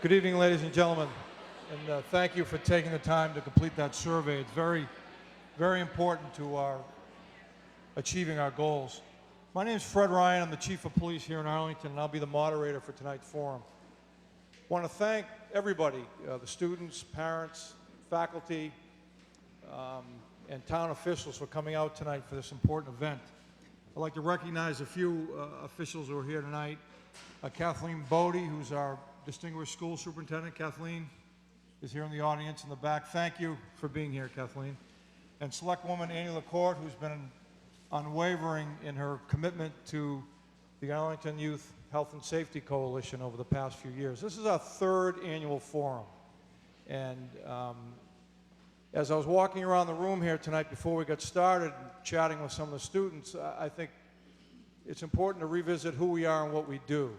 Good evening, ladies and gentlemen, and thank you for taking the time to complete that survey. It's very, very important to our achieving our goals. My name is Fred Ryan. I'm the Chief of Police here in Arlington, and I'll be the moderator for tonight's forum. I want to thank everybody, the students, parents, faculty, and town officials for coming out tonight for this important event. I'd like to recognize a few officials who are here tonight. Kathleen Bodie, who's our distinguished school superintendent. Kathleen is here in the audience in the back. Thank you for being here, Kathleen. And Selectwoman Annie LaCourte, who's been unwavering in her commitment to the Arlington Youth Health and Safety Coalition over the past few years. This is our third annual forum. And as I was walking around the room here tonight before we got started chatting with some of the students, I think it's important to revisit who we are and what we do.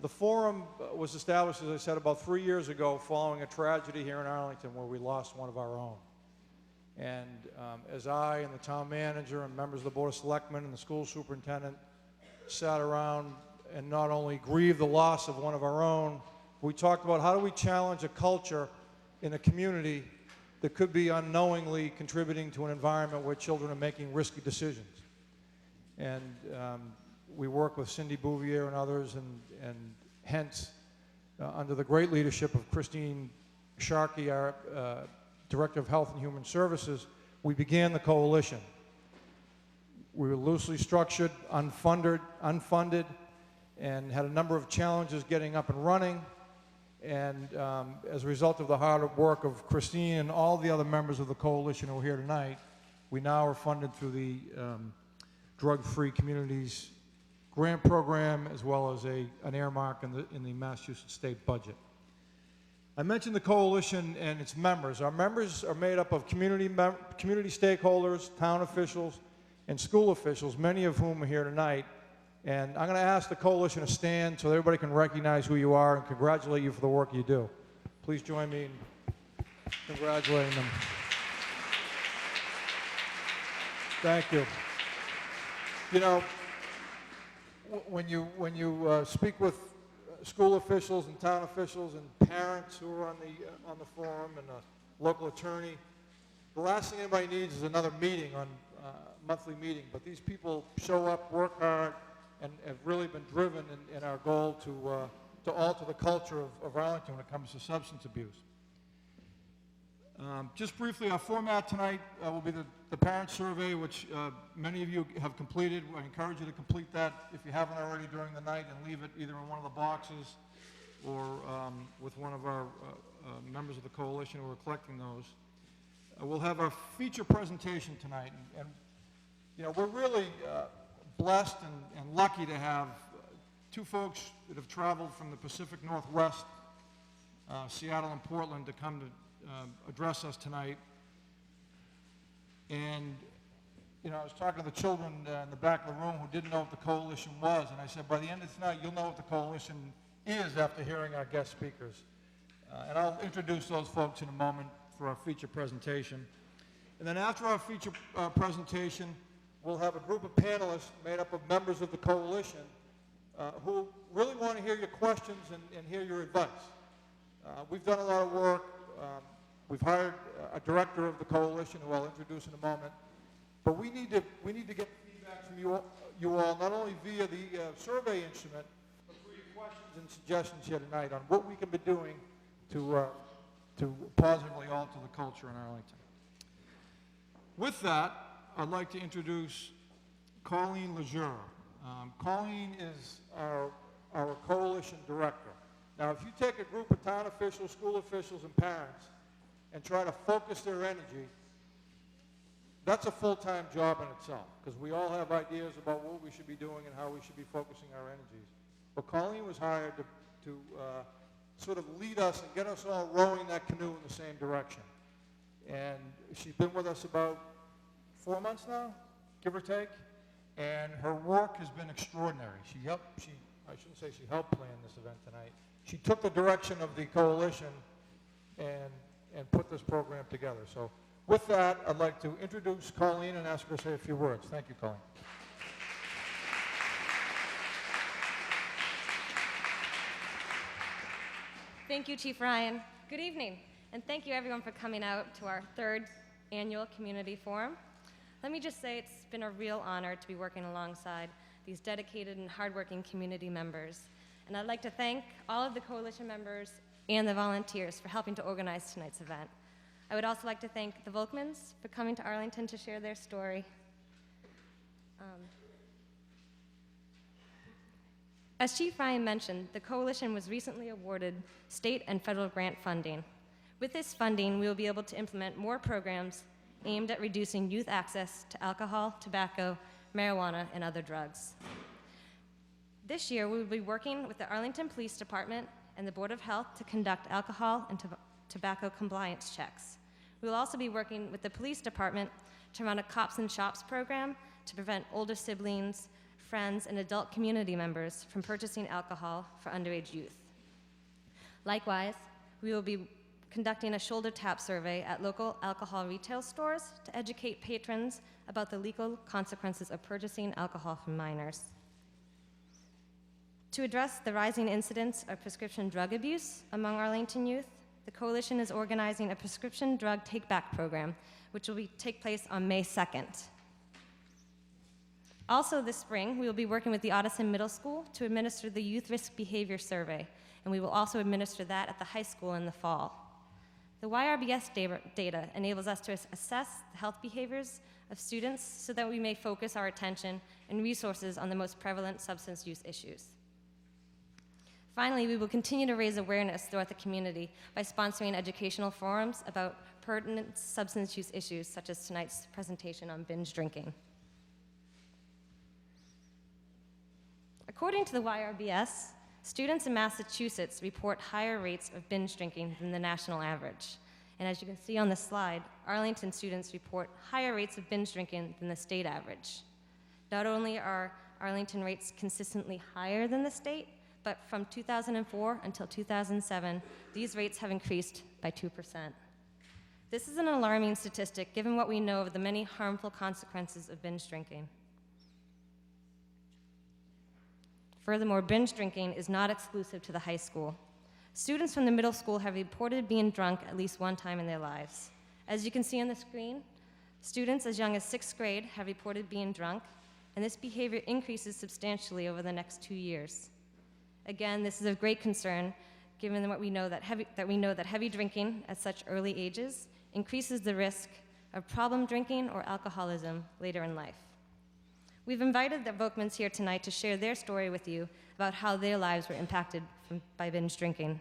The forum was established, as I said, about 3 years ago following a tragedy here in Arlington where we lost one of our own. And as I and the town manager and members of the Board of Selectmen and the school superintendent sat around and not only grieved the loss of one of our own, we talked about how do we challenge a culture in a community that could be unknowingly contributing to an environment where children are making risky decisions. And we work with Cindy Bouvier and others, and hence, under the great leadership of Christine Sharkey, our Director of Health and Human Services, we began the coalition. We were loosely structured, unfunded, and had a number of challenges getting up and running. And as a result of the hard work of Christine and all the other members of the coalition who are here tonight, we now are funded through the Drug-Free Communities grant program, as well as an earmark in the Massachusetts state budget. I mentioned the coalition and its members. Our members are made up of community stakeholders, town officials, and school officials, many of whom are here tonight. And I'm going to ask the coalition to stand so that everybody can recognize who you are and congratulate you for the work you do. Please join me in congratulating them. Thank you. You know, when you speak with school officials and town officials and parents who are on the forum and a local attorney, the last thing anybody needs is another meeting on monthly meeting. But these people show up, work hard, and have really been driven in our goal to alter the culture of Arlington when it comes to substance abuse. Just briefly, our format tonight will be the parent survey, which many of you have completed. I encourage you to complete that if you haven't already during the night, and leave it either in one of the boxes or with one of our members of the coalition who are collecting those. We'll have our feature presentation tonight, and you know, we're really blessed and lucky to have two folks that have traveled from the Pacific Northwest, Seattle and Portland, to come to address us tonight. And you know, I was talking to the children in the back of the room who didn't know what the coalition was, and I said, by the end of tonight, you'll know what the coalition is after hearing our guest speakers. And I'll introduce those folks in a moment for our feature presentation. And then after our feature presentation, we'll have a group of panelists made up of members of the coalition who really want to hear your questions and hear your advice. We've done a lot of work. We've hired a director of the coalition, who I'll introduce in a moment. But we need to get feedback from you all, not only via the survey instrument, but through your questions and suggestions here tonight on what we can be doing to positively alter the culture in Arlington. With that, I'd like to introduce Colleen Lejeune. Colleen is our coalition director. Now, if you take a group of town officials, school officials, and parents and try to focus their energy, that's a full-time job in itself, because we all have ideas about what we should be doing and how we should be focusing our energies. But Colleen was hired to sort of lead us and get us all rowing that canoe in the same direction. And she's been with us about 4 months now, give or take, and her work has been extraordinary. I shouldn't say she helped plan this event tonight. She took the direction of the coalition and put this program together. So with that, I'd like to introduce Colleen and ask her to say a few words. Thank you, Colleen. Thank you, Chief Ryan. Good evening, and thank you everyone for coming out to our third annual community forum. Let me just say it's been a real honor to be working alongside these dedicated and hardworking community members. And I'd like to thank all of the coalition members and the volunteers for helping to organize tonight's event. I would also like to thank the Volkmans for coming to Arlington to share their story. As Chief Ryan mentioned, the coalition was recently awarded state and federal grant funding. With this funding, we will be able to implement more programs aimed at reducing youth access to alcohol, tobacco, marijuana, and other drugs. This year, we will be working with the Arlington Police Department and the Board of Health to conduct alcohol and tobacco compliance checks. We will also be working with the police department to run a Cops and Shops program to prevent older siblings, friends, and adult community members from purchasing alcohol for underage youth. Likewise, we will be conducting a shoulder tap survey at local alcohol retail stores to educate patrons about the legal consequences of purchasing alcohol from minors. To address the rising incidence of prescription drug abuse among Arlington youth, the Coalition is organizing a prescription drug take-back program, which will take place on May 2nd. Also this spring, we will be working with the Ottoson Middle School to administer the Youth Risk Behavior Survey, and we will also administer that at the high school in the fall. The YRBS data enables us to assess the health behaviors of students so that we may focus our attention and resources on the most prevalent substance use issues. Finally, we will continue to raise awareness throughout the community by sponsoring educational forums about pertinent substance use issues, such as tonight's presentation on binge drinking. According to the YRBS, students in Massachusetts report higher rates of binge drinking than the national average. And as you can see on the slide, Arlington students report higher rates of binge drinking than the state average. Not only are Arlington rates consistently higher than the state, but from 2004 until 2007, these rates have increased by 2%. This is an alarming statistic given what we know of the many harmful consequences of binge drinking. Furthermore, binge drinking is not exclusive to the high school. Students from the middle school have reported being drunk at least one time in their lives. As you can see on the screen, students as young as 6th grade have reported being drunk, and this behavior increases substantially over the next 2 years. Again, this is of great concern, given that we know that heavy drinking at such early ages increases the risk of problem drinking or alcoholism later in life. We've invited the Volkmans here tonight to share their story with you about how their lives were impacted by binge drinking.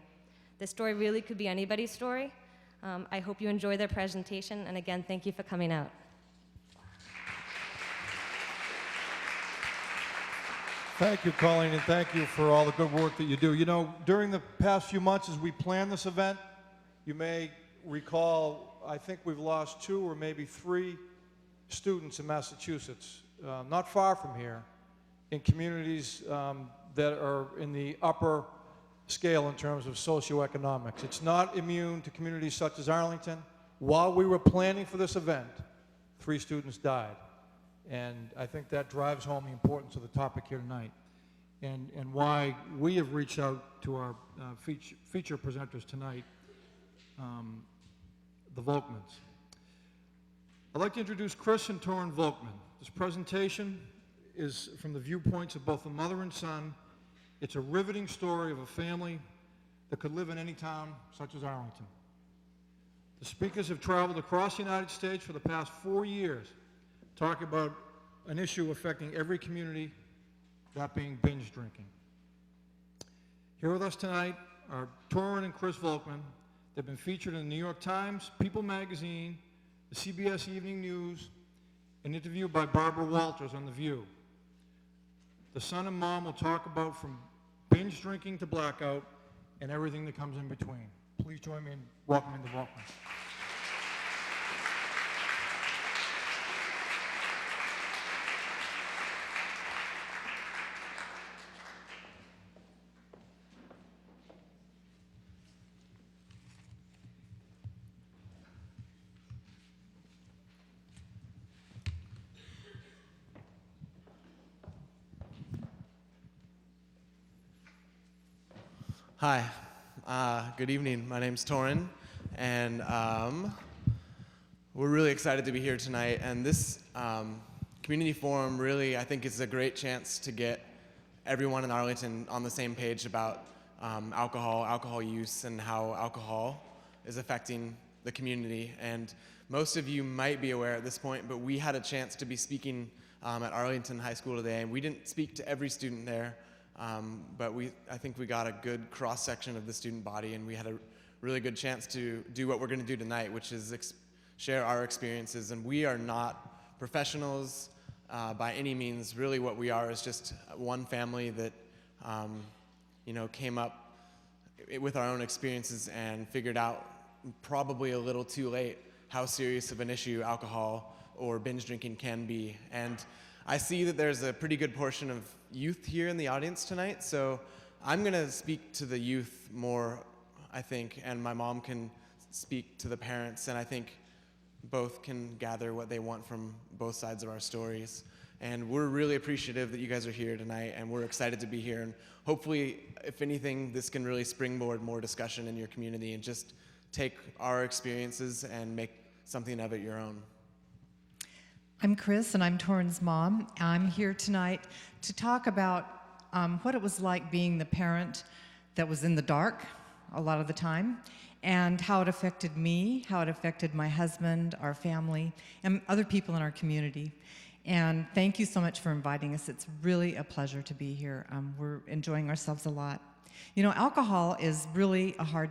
This story really could be anybody's story. I hope you enjoy their presentation, and again, thank you for coming out. Thank you, Colleen, and thank you for all the good work that you do. You know, during the past few months as we planned this event, you may recall, I think we've lost 2 or maybe 3 students in Massachusetts, not far from here, in communities that are in the upper scale in terms of socioeconomics. It's not immune to communities such as Arlington. While we were planning for this event, 3 students died. And I think that drives home the importance of the topic here tonight and why we have reached out to our feature presenters tonight, the Volkmans. I'd like to introduce Chris and Torrin Volkman. This presentation is from the viewpoints of both the mother and son. It's a riveting story of a family that could live in any town such as Arlington. The speakers have traveled across the United States for the past 4 years talking about an issue affecting every community, that being binge drinking. Here with us tonight are Torrin and Chris Volkman. They've been featured in the New York Times, People magazine, the CBS Evening News, an interview by Barbara Walters on The View. The son and mom will talk about from binge drinking to blackout and everything that comes in between. Please join me in welcoming the Volkmans. Hi, Good evening. My name's Torin, and we're really excited to be here tonight. And this community forum really, I think, is a great chance to get everyone in Arlington on the same page about alcohol use, and how alcohol is affecting the community. And most of you might be aware at this point, but we had a chance to be speaking at Arlington High School today, and we didn't speak to every student there. But I think we got a good cross-section of the student body, and we had a really good chance to do what we're going to do tonight, which is share our experiences. And we are not professionals by any means. Really what we are is just one family that came up with our own experiences and figured out, probably a little too late, how serious of an issue alcohol or binge drinking can be. And I see that there's a pretty good portion of youth here in the audience tonight, so I'm going to speak to the youth more, I think, and my mom can speak to the parents, and I think both can gather what they want from both sides of our stories. And we're really appreciative that you guys are here tonight, and we're excited to be here. And hopefully, if anything, this can really springboard more discussion in your community and just take our experiences and make something of it your own. I'm Chris, and I'm Torin's mom. I'm here tonight to talk about what it was like being the parent that was in the dark a lot of the time, and how it affected me, how it affected my husband, our family, and other people in our community. And thank you so much for inviting us. It's really a pleasure to be here. We're enjoying ourselves a lot. You know, alcohol is really a hard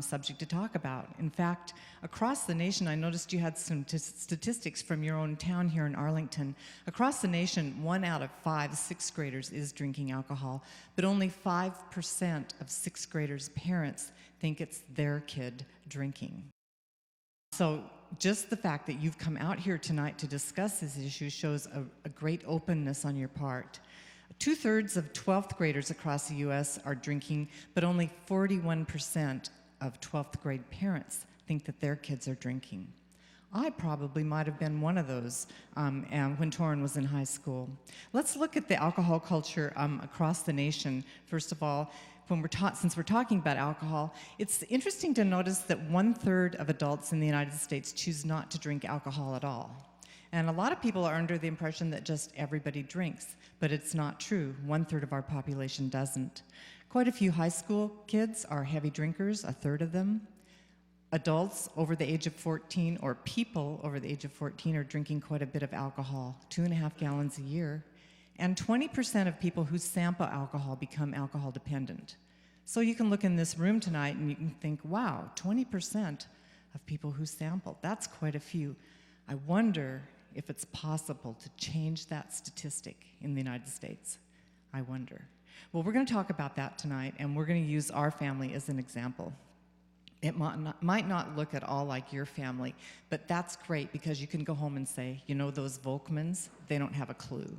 subject to talk about. In fact, across the nation, I noticed you had some statistics from your own town here in Arlington. Across the nation, 1 out of 5 sixth graders is drinking alcohol, but only 5% of sixth graders' parents think it's their kid drinking. So just the fact that you've come out here tonight to discuss this issue shows a great openness on your part. 2/3 of 12th graders across the U.S. are drinking, but only 41% of 12th grade parents think that their kids are drinking. I probably might have been one of those when Torin was in high school. Let's look at the alcohol culture across the nation. First of all, since we're talking about alcohol, it's interesting to notice that 1/3 of adults in the United States choose not to drink alcohol at all. And a lot of people are under the impression that just everybody drinks, but it's not true. 1/3 of our population doesn't. Quite a few high school kids are heavy drinkers, 1/3 of them. Adults over the age of 14, or people over the age of 14, are drinking quite a bit of alcohol, 2.5 gallons a year. And 20% of people who sample alcohol become alcohol dependent. So you can look in this room tonight and you can think, wow, 20% of people who sample, that's quite a few. I wonder if it's possible to change that statistic in the United States. I wonder. Well, we're going to talk about that tonight, and we're going to use our family as an example. It might not look at all like your family, but that's great because you can go home and say, you know those Volkmans? They don't have a clue.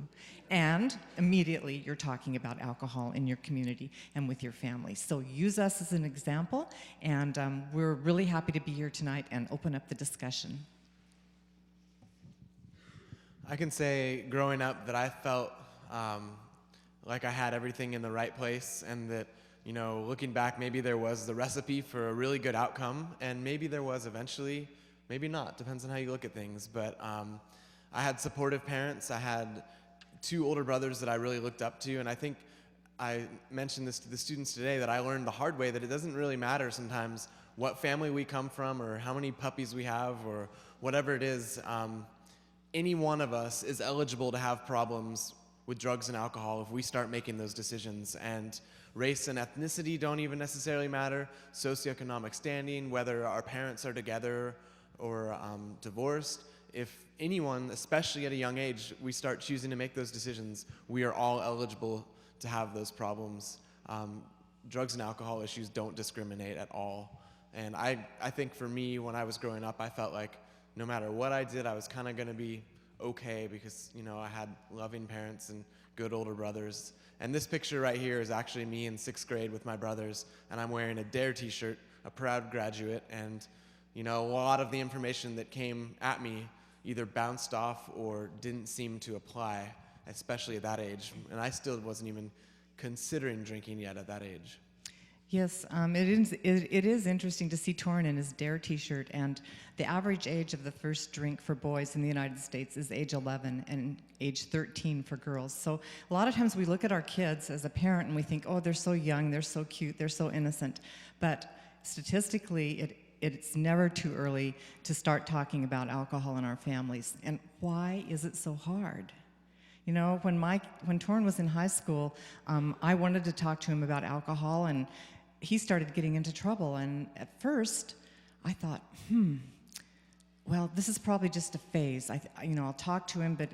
And immediately you're talking about alcohol in your community and with your family. So use us as an example, and we're really happy to be here tonight and open up the discussion. I can say growing up that I felt like I had everything in the right place, and that, you know, looking back, maybe there was the recipe for a really good outcome, and maybe there was eventually, maybe not, depends on how you look at things. But I had supportive parents. I had 2 older brothers that I really looked up to, and I think I mentioned this to the students today, that I learned the hard way that it doesn't really matter sometimes what family we come from or how many puppies we have or whatever it is. Any one of us is eligible to have problems with drugs and alcohol if we start making those decisions. And race and ethnicity don't even necessarily matter. Socioeconomic standing, whether our parents are together or divorced. If anyone, especially at a young age, we start choosing to make those decisions, we are all eligible to have those problems. Drugs and alcohol issues don't discriminate at all. And I think for me, when I was growing up, I felt like no matter what I did, I was kind of going to be okay because, you know, I had loving parents and good older brothers. And this picture right here is actually me in 6th grade with my brothers, and I'm wearing a DARE t-shirt, a proud graduate, and, you know, a lot of the information that came at me either bounced off or didn't seem to apply, especially at that age. And I still wasn't even considering drinking yet at that age. Yes, it is interesting to see Torrin in his DARE t-shirt, and the average age of the first drink for boys in the United States is age 11 and age 13 for girls. So a lot of times we look at our kids as a parent and we think, oh, they're so young, they're so cute, they're so innocent. But statistically, it's never too early to start talking about alcohol in our families. And why is it so hard? You know, when Torrin was in high school, I wanted to talk to him about alcohol, and he started getting into trouble. And at first, I thought, well, this is probably just a phase. I'll talk to him, but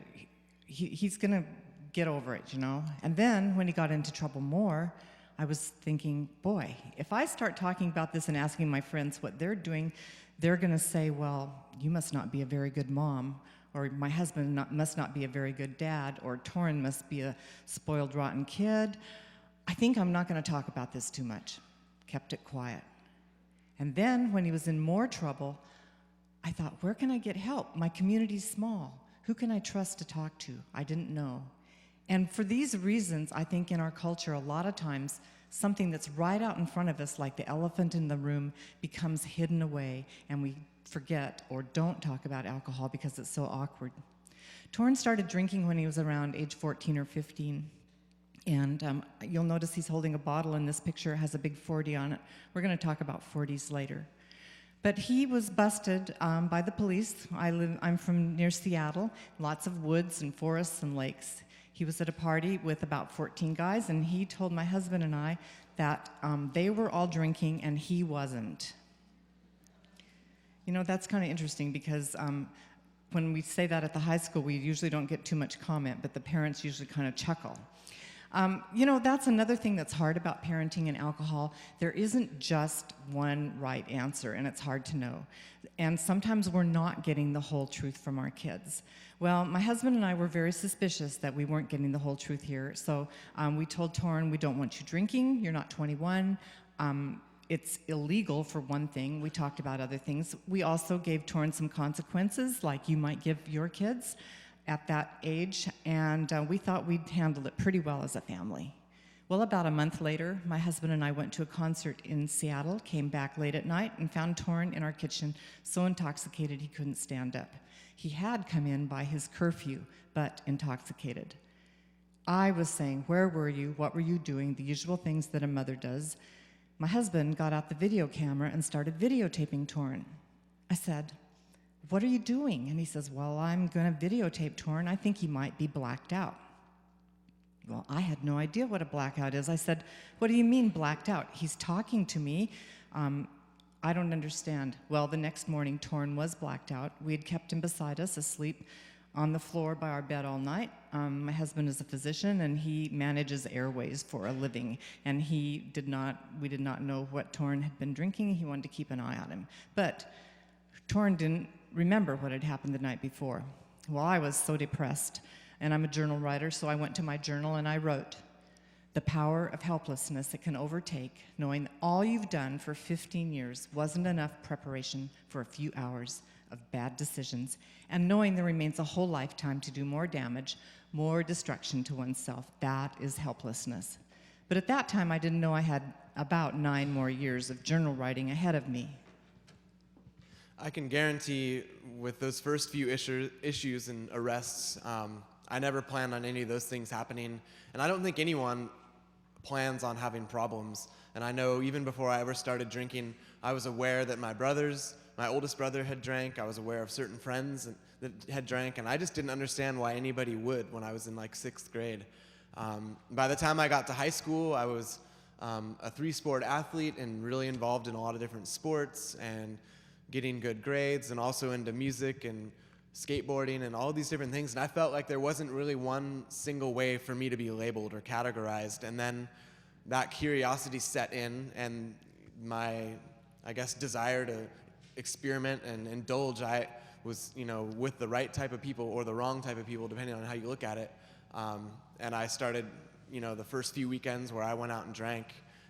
he's going to get over it, you know. And then when he got into trouble more, I was thinking, boy, if I start talking about this and asking my friends what they're doing, they're going to say, well, you must not be a very good mom, or my husband must not be a very good dad, or Torrin must be a spoiled, rotten kid. I think I'm not going to talk about this too much. Kept it quiet. And then when he was in more trouble, I thought, where can I get help? My community's small. Who can I trust to talk to? I didn't know. And for these reasons, I think in our culture, a lot of times, something that's right out in front of us, like the elephant in the room, becomes hidden away, and we forget or don't talk about alcohol because it's so awkward. Torrin started drinking when he was around age 14 or 15. And you'll notice he's holding a bottle in this picture. It has a big 40 on it. We're going to talk about 40s later. But he was busted by the police. I'm from near Seattle, lots of woods and forests and lakes. He was at a party with about 14 guys, and he told my husband and I that they were all drinking and he wasn't. You know, that's kind of interesting because when we say that at the high school, we usually don't get too much comment, but the parents usually kind of chuckle. You know, that's another thing that's hard about parenting and alcohol. There isn't just one right answer, and it's hard to know. And sometimes we're not getting the whole truth from our kids. Well, my husband and I were very suspicious that we weren't getting the whole truth here. So we told Torrin, we don't want you drinking, you're not 21. It's illegal, for one thing. We talked about other things. We also gave Torrin some consequences, like you might give your kids at that age, and we thought we'd handled it pretty well as a family. Well, about a month later, my husband and I went to a concert in Seattle, came back late at night, and found Torrin in our kitchen, so intoxicated he couldn't stand up. He had come in by his curfew, but intoxicated. I was saying, where were you? What were you doing? The usual things that a mother does. My husband got out the video camera and started videotaping Torrin. I said, what are you doing? And he says, well, I'm going to videotape Torrin. I think he might be blacked out. Well, I had no idea what a blackout is. I said, what do you mean blacked out? He's talking to me. I don't understand. Well, the next morning, Torrin was blacked out. We had kept him beside us, asleep on the floor by our bed all night. My husband is a physician, and he manages airways for a living. And we did not know what Torrin had been drinking. He wanted to keep an eye on him. But Torrin didn't remember what had happened the night before. Well, I was so depressed, and I'm a journal writer, so I went to my journal and I wrote, the power of helplessness it can overtake, knowing that all you've done for 15 years wasn't enough preparation for a few hours of bad decisions, and knowing there remains a whole lifetime to do more damage, more destruction to oneself. That is helplessness. But at that time, I didn't know I had about 9 more years of journal writing ahead of me. I can guarantee with those first few issues and arrests, I never planned on any of those things happening. And I don't think anyone plans on having problems. And I know even before I ever started drinking, I was aware that my oldest brother had drank. I was aware of certain friends that had drank. And I just didn't understand why anybody would when I was in like 6th grade. By the time I got to high school, I was a 3-sport athlete and really involved in a lot of different sports and getting good grades, and also into music and skateboarding and all these different things. And I felt like there wasn't really one single way for me to be labeled or categorized. And then that curiosity set in, and my, I guess, desire to experiment and indulge, I was, with the right type of people or the wrong type of people, depending on how you look at it. And I started, the first few weekends where I went out and drank,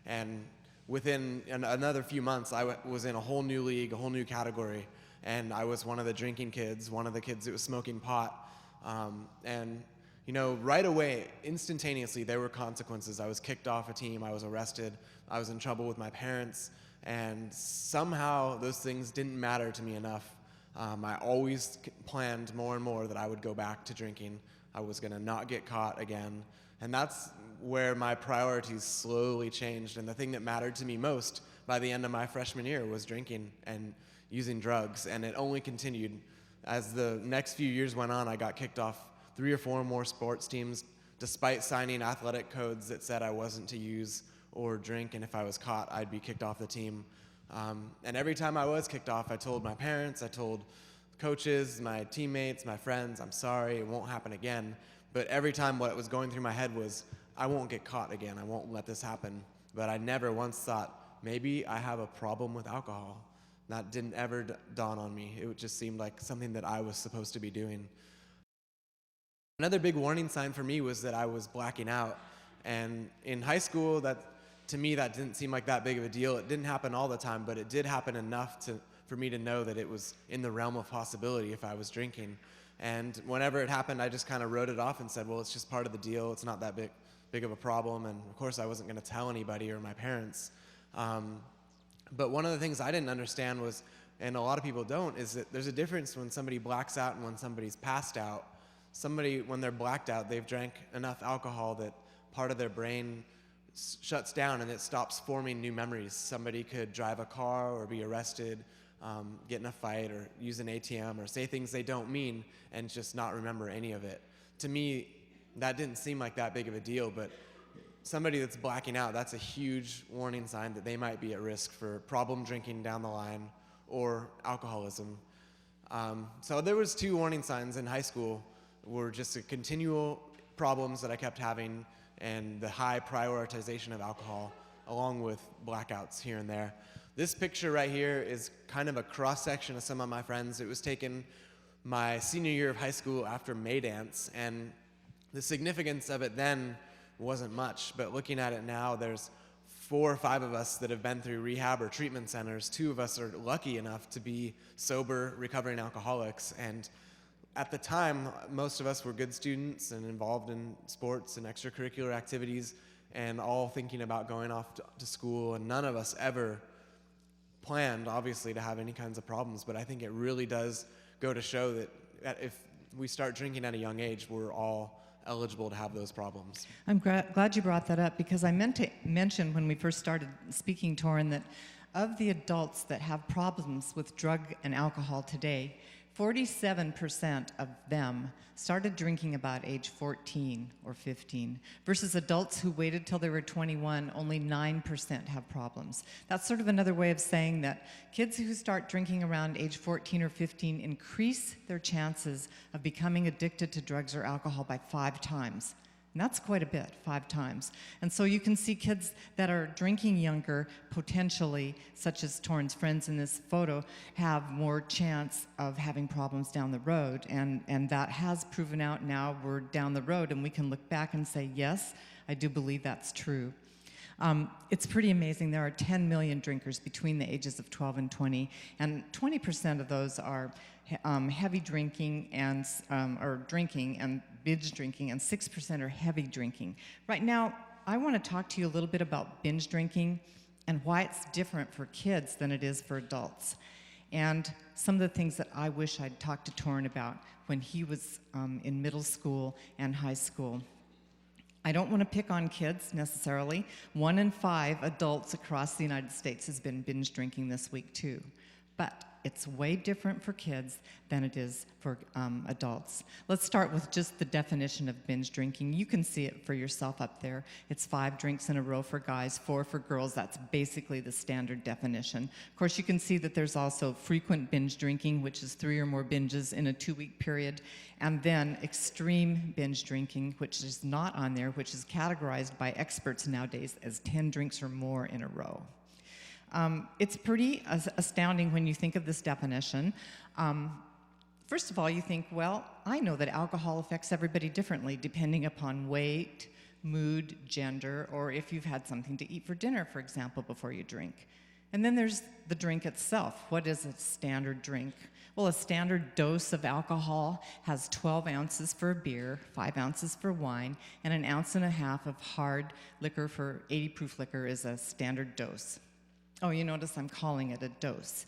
and within another few months, I was in a whole new league, a whole new category, and I was one of the drinking kids, one of the kids that was smoking pot. And, right away, instantaneously, there were consequences. I was kicked off a team, I was arrested, I was in trouble with my parents, and somehow those things didn't matter to me enough. I always planned more and more that I would go back to drinking. I was gonna not get caught again. And that's where my priorities slowly changed. And the thing that mattered to me most by the end of my freshman year was drinking and using drugs. And it only continued. As the next few years went on, I got kicked off 3 or 4 more sports teams, despite signing athletic codes that said I wasn't to use or drink, and if I was caught, I'd be kicked off the team. And every time I was kicked off, I told my parents, I told coaches, my teammates, my friends, I'm sorry, it won't happen again. But every time what was going through my head was, I won't get caught again, I won't let this happen. But I never once thought, maybe I have a problem with alcohol. That didn't ever dawn on me. It just seemed like something that I was supposed to be doing. Another big warning sign for me was that I was blacking out. And in high school, to me, that didn't seem like that big of a deal. It didn't happen all the time, but it did happen enough for me to know that it was in the realm of possibility if I was drinking. And whenever it happened, I just kind of wrote it off and said, well, it's just part of the deal. It's not that big of a problem. And of course, I wasn't going to tell anybody or my parents. But one of the things I didn't understand was, and a lot of people don't, is that there's a difference when somebody blacks out and when somebody's passed out. Somebody, when they're blacked out, they've drank enough alcohol that part of their brain shuts down and it stops forming new memories. Somebody could drive a car or be arrested, get in a fight or use an ATM or say things they don't mean and just not remember any of it. To me, that didn't seem like that big of a deal, but somebody that's blacking out, that's a huge warning sign that they might be at risk for problem drinking down the line or alcoholism. So there was 2 warning signs in high school, were just the continual problems that I kept having and the high prioritization of alcohol, along with blackouts here and there. This picture right here is kind of a cross-section of some of my friends. It was taken my senior year of high school after May Dance, and the significance of it then wasn't much, but looking at it now, there's 4 or 5 of us that have been through rehab or treatment centers. 2 of us are lucky enough to be sober, recovering alcoholics, and at the time, most of us were good students and involved in sports and extracurricular activities and all thinking about going off to school, and none of us ever planned, obviously, to have any kinds of problems. But I think it really does go to show that if we start drinking at a young age, we're all eligible to have those problems. I'm glad you brought that up, because I meant to mention when we first started speaking, Torrin, that of the adults that have problems with drug and alcohol today, 47% of them started drinking about age 14 or 15, versus adults who waited till they were 21, only 9% have problems. That's sort of another way of saying that kids who start drinking around age 14 or 15 increase their chances of becoming addicted to drugs or alcohol by 5 times. And that's quite a bit, 5 times. And so you can see kids that are drinking younger, potentially, such as Torrin's friends in this photo, have more chance of having problems down the road. And that has proven out. Now we're down the road and we can look back and say, yes, I do believe that's true. It's pretty amazing. There are 10 million drinkers between the ages of 12 and 20, and 20% of those are heavy drinking and or drinking and binge drinking, and 6% are heavy drinking. Right now, I want to talk to you a little bit about binge drinking and why it's different for kids than it is for adults, and some of the things that I wish I'd talked to Torrin about when he was in middle school and high school. I don't want to pick on kids necessarily. 1 in 5 adults across the United States has been binge drinking this week too. But it's way different for kids than it is for adults. Let's start with just the definition of binge drinking. You can see it for yourself up there. It's 5 drinks in a row for guys, 4 for girls. That's basically the standard definition. Of course, you can see that there's also frequent binge drinking, which is 3 or more binges in a 2-week period, and then extreme binge drinking, which is not on there, which is categorized by experts nowadays as 10 drinks or more in a row. It's pretty astounding when you think of this definition. First of all, you think, well, I know that alcohol affects everybody differently depending upon weight, mood, gender, or if you've had something to eat for dinner, for example, before you drink. And then there's the drink itself. What is a standard drink? Well, a standard dose of alcohol has 12 ounces for beer, 5 ounces for wine, and 1.5 ounces of hard liquor for 80 proof liquor is a standard dose. Oh, you notice I'm calling it a dose.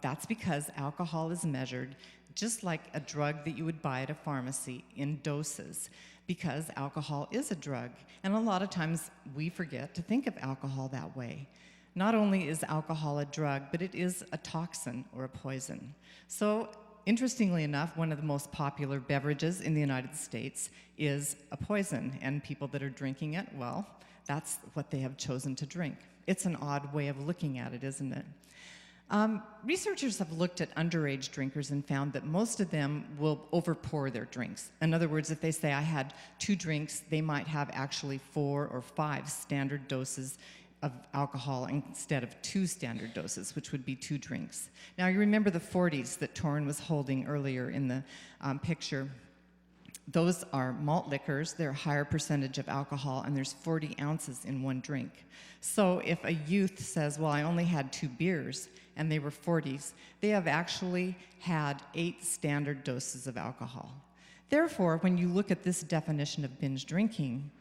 That's because alcohol is measured just like a drug that you would buy at a pharmacy in doses, because alcohol is a drug. And a lot of times we forget to think of alcohol that way. Not only is alcohol a drug, but it is a toxin or a poison. So, interestingly enough, one of the most popular beverages in the United States is a poison, and people that are drinking it, well, that's what they have chosen to drink. It's an odd way of looking at it, isn't it? Researchers have looked at underage drinkers and found that most of them will overpour their drinks. In other words, if they say, I had 2 drinks, they might have actually 4 or 5 standard doses of alcohol instead of 2 standard doses, which would be 2 drinks. Now, you remember the 40s that Torrin was holding earlier in the picture. Those are malt liquors. They're a higher percentage of alcohol, and there's 40 ounces in 1 drink. So if a youth says, well, I only had 2 beers, and they were 40s, they have actually had 8 standard doses of alcohol. Therefore, when you look at this definition of binge drinking,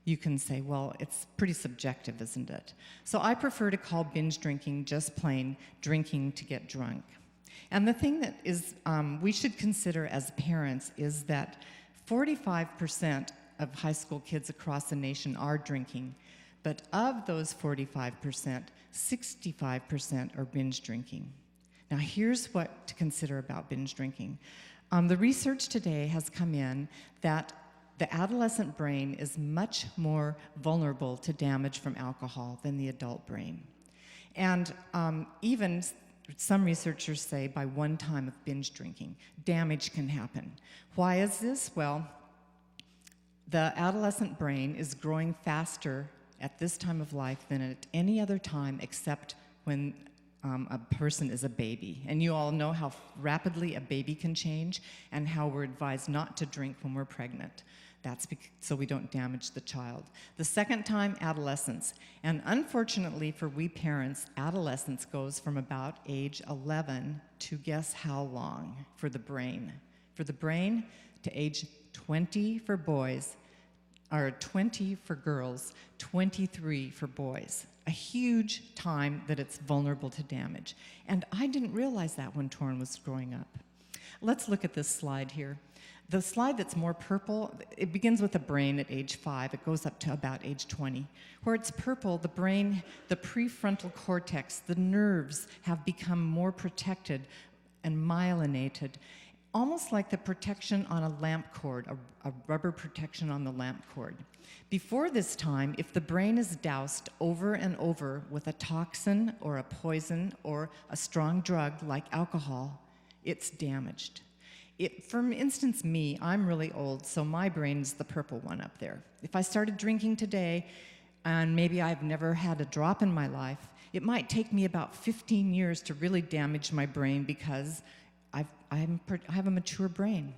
you can say, well, it's pretty subjective, isn't it? So I prefer to call binge drinking just plain drinking to get drunk. And the thing that is we should consider as parents is that 45% of high school kids across the nation are drinking, but of those 45%, 65% are binge drinking. Now, here's what to consider about binge drinking. The research today has come in that the adolescent brain is much more vulnerable to damage from alcohol than the adult brain. And even some researchers say by 1 time of binge drinking, damage can happen. Why is this? Well, the adolescent brain is growing faster at this time of life than at any other time except when a person is a baby. And you all know how rapidly a baby can change and how we're advised not to drink when we're pregnant. That's so we don't damage the child. The second time, adolescence. And unfortunately for we parents, adolescence goes from about age 11 to guess how long for the brain? For the brain, to age 20 for boys, or 20 for girls, 23 for boys. A huge time that it's vulnerable to damage. And I didn't realize that when Torrin was growing up. Let's look at this slide here. The slide that's more purple, it begins with the brain at age 5. It goes up to about age 20. Where it's purple, the brain, the prefrontal cortex, the nerves have become more protected and myelinated, almost like the protection on a lamp cord, a rubber protection on the lamp cord. Before this time, if the brain is doused over and over with a toxin or a poison or a strong drug like alcohol, it's damaged. For instance, me, I'm really old, so my brain's the purple one up there. If I started drinking today, and maybe I've never had a drop in my life, it might take me about 15 years to really damage my brain because I have a mature brain.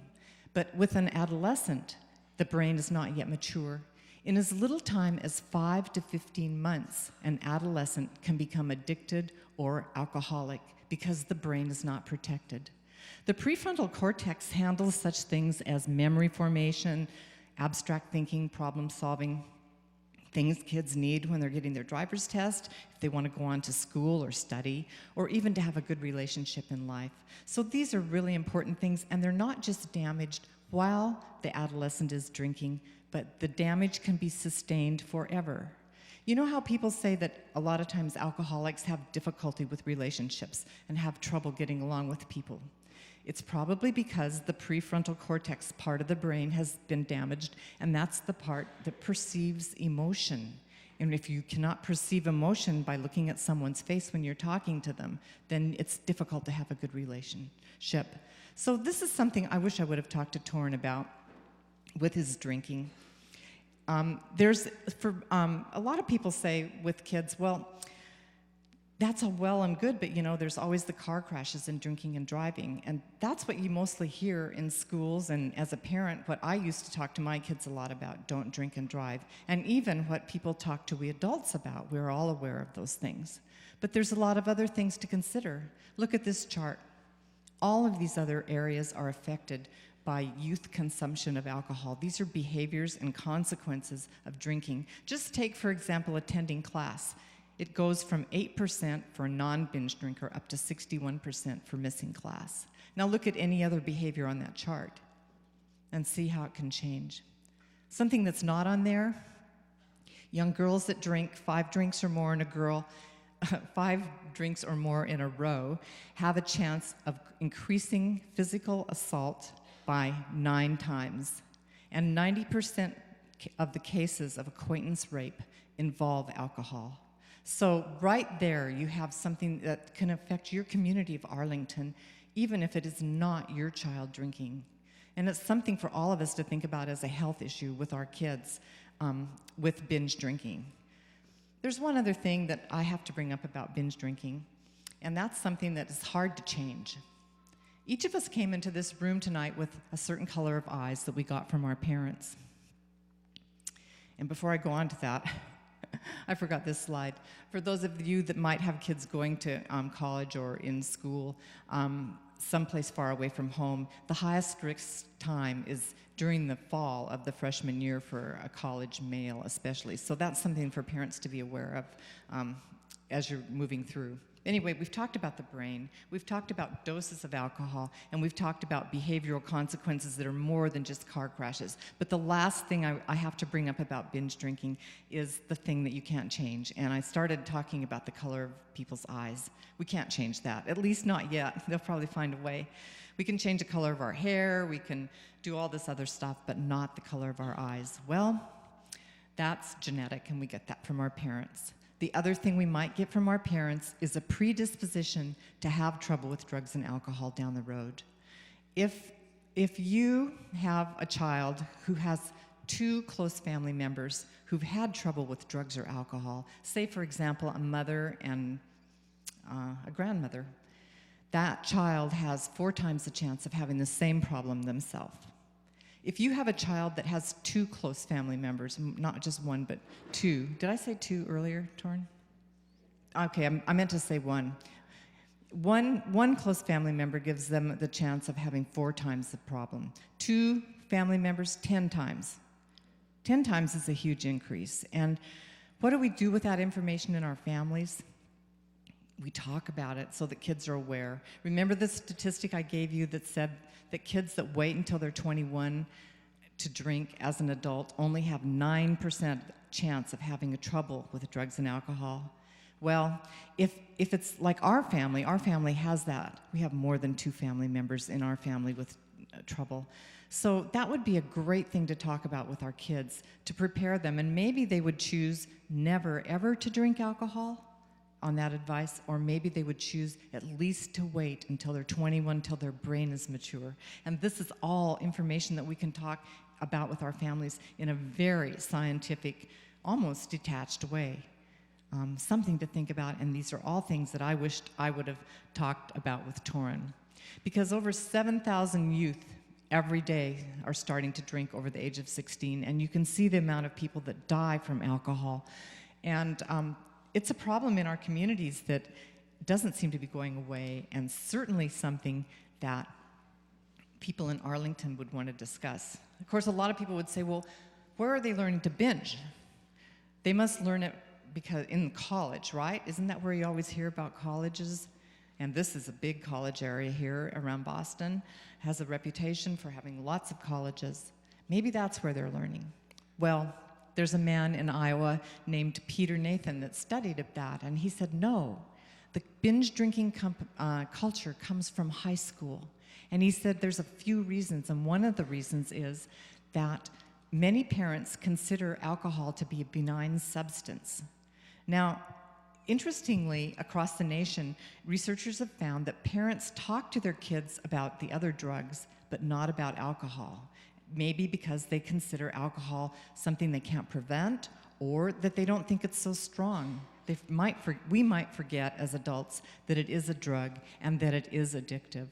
But with an adolescent, the brain is not yet mature. In as little time as 5 to 15 months, an adolescent can become addicted or alcoholic because the brain is not protected. The prefrontal cortex handles such things as memory formation, abstract thinking, problem solving, things kids need when they're getting their driver's test, if they want to go on to school or study, or even to have a good relationship in life. So these are really important things, and they're not just damaged while the adolescent is drinking, but the damage can be sustained forever. You know how people say that a lot of times alcoholics have difficulty with relationships and have trouble getting along with people? It's probably because the prefrontal cortex part of the brain has been damaged, and that's the part that perceives emotion. And if you cannot perceive emotion by looking at someone's face when you're talking to them, then it's difficult to have a good relationship. So this is something I wish I would have talked to Torrin about with his drinking. A lot of people say with kids, well, that's all well and good, but there's always the car crashes and drinking and driving. And that's what you mostly hear in schools, and as a parent, what I used to talk to my kids a lot about, don't drink and drive. And even what people talk to we adults about, we're all aware of those things. But there's a lot of other things to consider. Look at this chart. All of these other areas are affected by youth consumption of alcohol. These are behaviors and consequences of drinking. Just take, for example, attending class. It goes from 8% for a non-binge drinker up to 61% for missing class. Now look at any other behavior on that chart and see how it can change. Something that's not on there, young girls that drink 5 drinks or more in a girl, 5 drinks or more in a row, have a chance of increasing physical assault by 9 times. And 90% of the cases of acquaintance rape involve alcohol. So right there, you have something that can affect your community of Arlington, even if it is not your child drinking. And it's something for all of us to think about as a health issue with our kids with binge drinking. There's one other thing that I have to bring up about binge drinking, and that's something that is hard to change. Each of us came into this room tonight with a certain color of eyes that we got from our parents. And before I go on to that, I forgot this slide. For those of you that might have kids going to college or in school, someplace far away from home, the highest risk time is during the fall of the freshman year for a college male especially. So that's something for parents to be aware of as you're moving through. Anyway, we've talked about the brain, we've talked about doses of alcohol, and we've talked about behavioral consequences that are more than just car crashes. But the last thing I have to bring up about binge drinking is the thing that you can't change. And I started talking about the color of people's eyes. We can't change that, at least not yet. They'll probably find a way. We can change the color of our hair, we can do all this other stuff, but not the color of our eyes. Well, that's genetic, and we get that from our parents. The other thing we might get from our parents is a predisposition to have trouble with drugs and alcohol down the road. If you have a child who has 2 close family members who've had trouble with drugs or alcohol, say, for example, a mother and a grandmother, that child has 4 times the chance of having the same problem themselves. If you have a child that has 2 close family members, not just 1, but 2. Did I say 2 earlier, Torn? Okay, I meant to say 1. One close family member gives them the chance of having 4 times the problem. 2 family members, 10 times. 10 times is a huge increase. And what do we do with that information in our families? We talk about it so that kids are aware. Remember the statistic I gave you that said that kids that wait until they're 21 to drink as an adult only have 9% chance of having a trouble with drugs and alcohol? Well, if it's like our family has that. We have more than 2 family members in our family with trouble. So that would be a great thing to talk about with our kids to prepare them, and maybe they would choose never ever to drink alcohol on that advice, or maybe they would choose at least to wait until they're 21, until their brain is mature. And this is all information that we can talk about with our families in a very scientific, almost detached way. Something to think about, and these are all things that I wished I would have talked about with Torrin. Because over 7,000 youth every day are starting to drink over the age of 16, and you can see the amount of people that die from alcohol. And it's a problem in our communities that doesn't seem to be going away, and certainly something that people in Arlington would want to discuss. Of course, a lot of people would say, well, where are they learning to binge? They must learn it because in college, right? Isn't that where you always hear about colleges? And this is a big college area here around Boston, has a reputation for having lots of colleges. Maybe that's where they're learning. Well, there's a man in Iowa named Peter Nathan that studied that, and he said, no, the binge drinking culture comes from high school. And he said there's a few reasons, and one of the reasons is that many parents consider alcohol to be a benign substance. Now, interestingly, across the nation, researchers have found that parents talk to their kids about the other drugs, but not about alcohol. Maybe because they consider alcohol something they can't prevent, or that they don't think it's so strong. We might forget as adults that it is a drug and that it is addictive.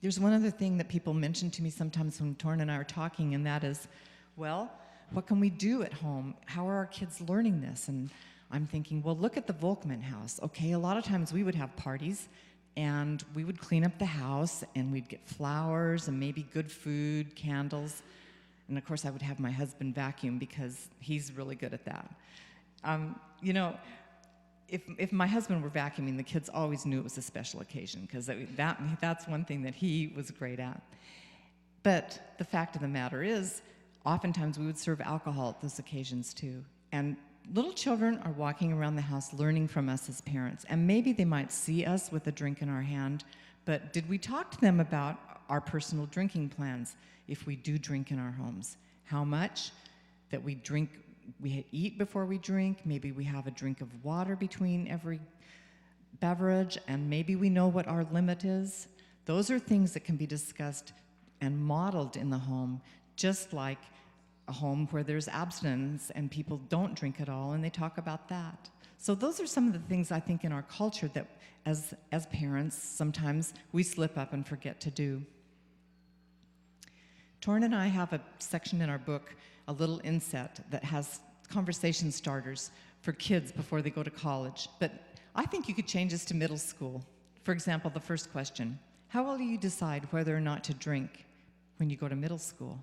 There's one other thing that people mention to me sometimes when Torn and I are talking, and that is, well, what can we do at home? How are our kids learning this? And I'm thinking, well, look at the Volkman house. Okay, a lot of times we would have parties, and we would clean up the house, and we'd get flowers and maybe good food, candles. And of course, I would have my husband vacuum because he's really good at that. You know, if my husband were vacuuming, the kids always knew it was a special occasion because that's one thing that he was great at. But the fact of the matter is, oftentimes we would serve alcohol at those occasions too. And little children are walking around the house learning from us as parents. And maybe they might see us with a drink in our hand, but did we talk to them about our personal drinking plans if we do drink in our homes? How much? That we drink, we eat before we drink, maybe we have a drink of water between every beverage, and maybe we know what our limit is. Those are things that can be discussed and modeled in the home, just like a home where there's abstinence and people don't drink at all, and they talk about that. So those are some of the things I think in our culture that as parents, sometimes we slip up and forget to do. Torrin and I have a section in our book, a little inset, that has conversation starters for kids before they go to college. But I think you could change this to middle school. For example, the first question, how will you decide whether or not to drink when you go to middle school?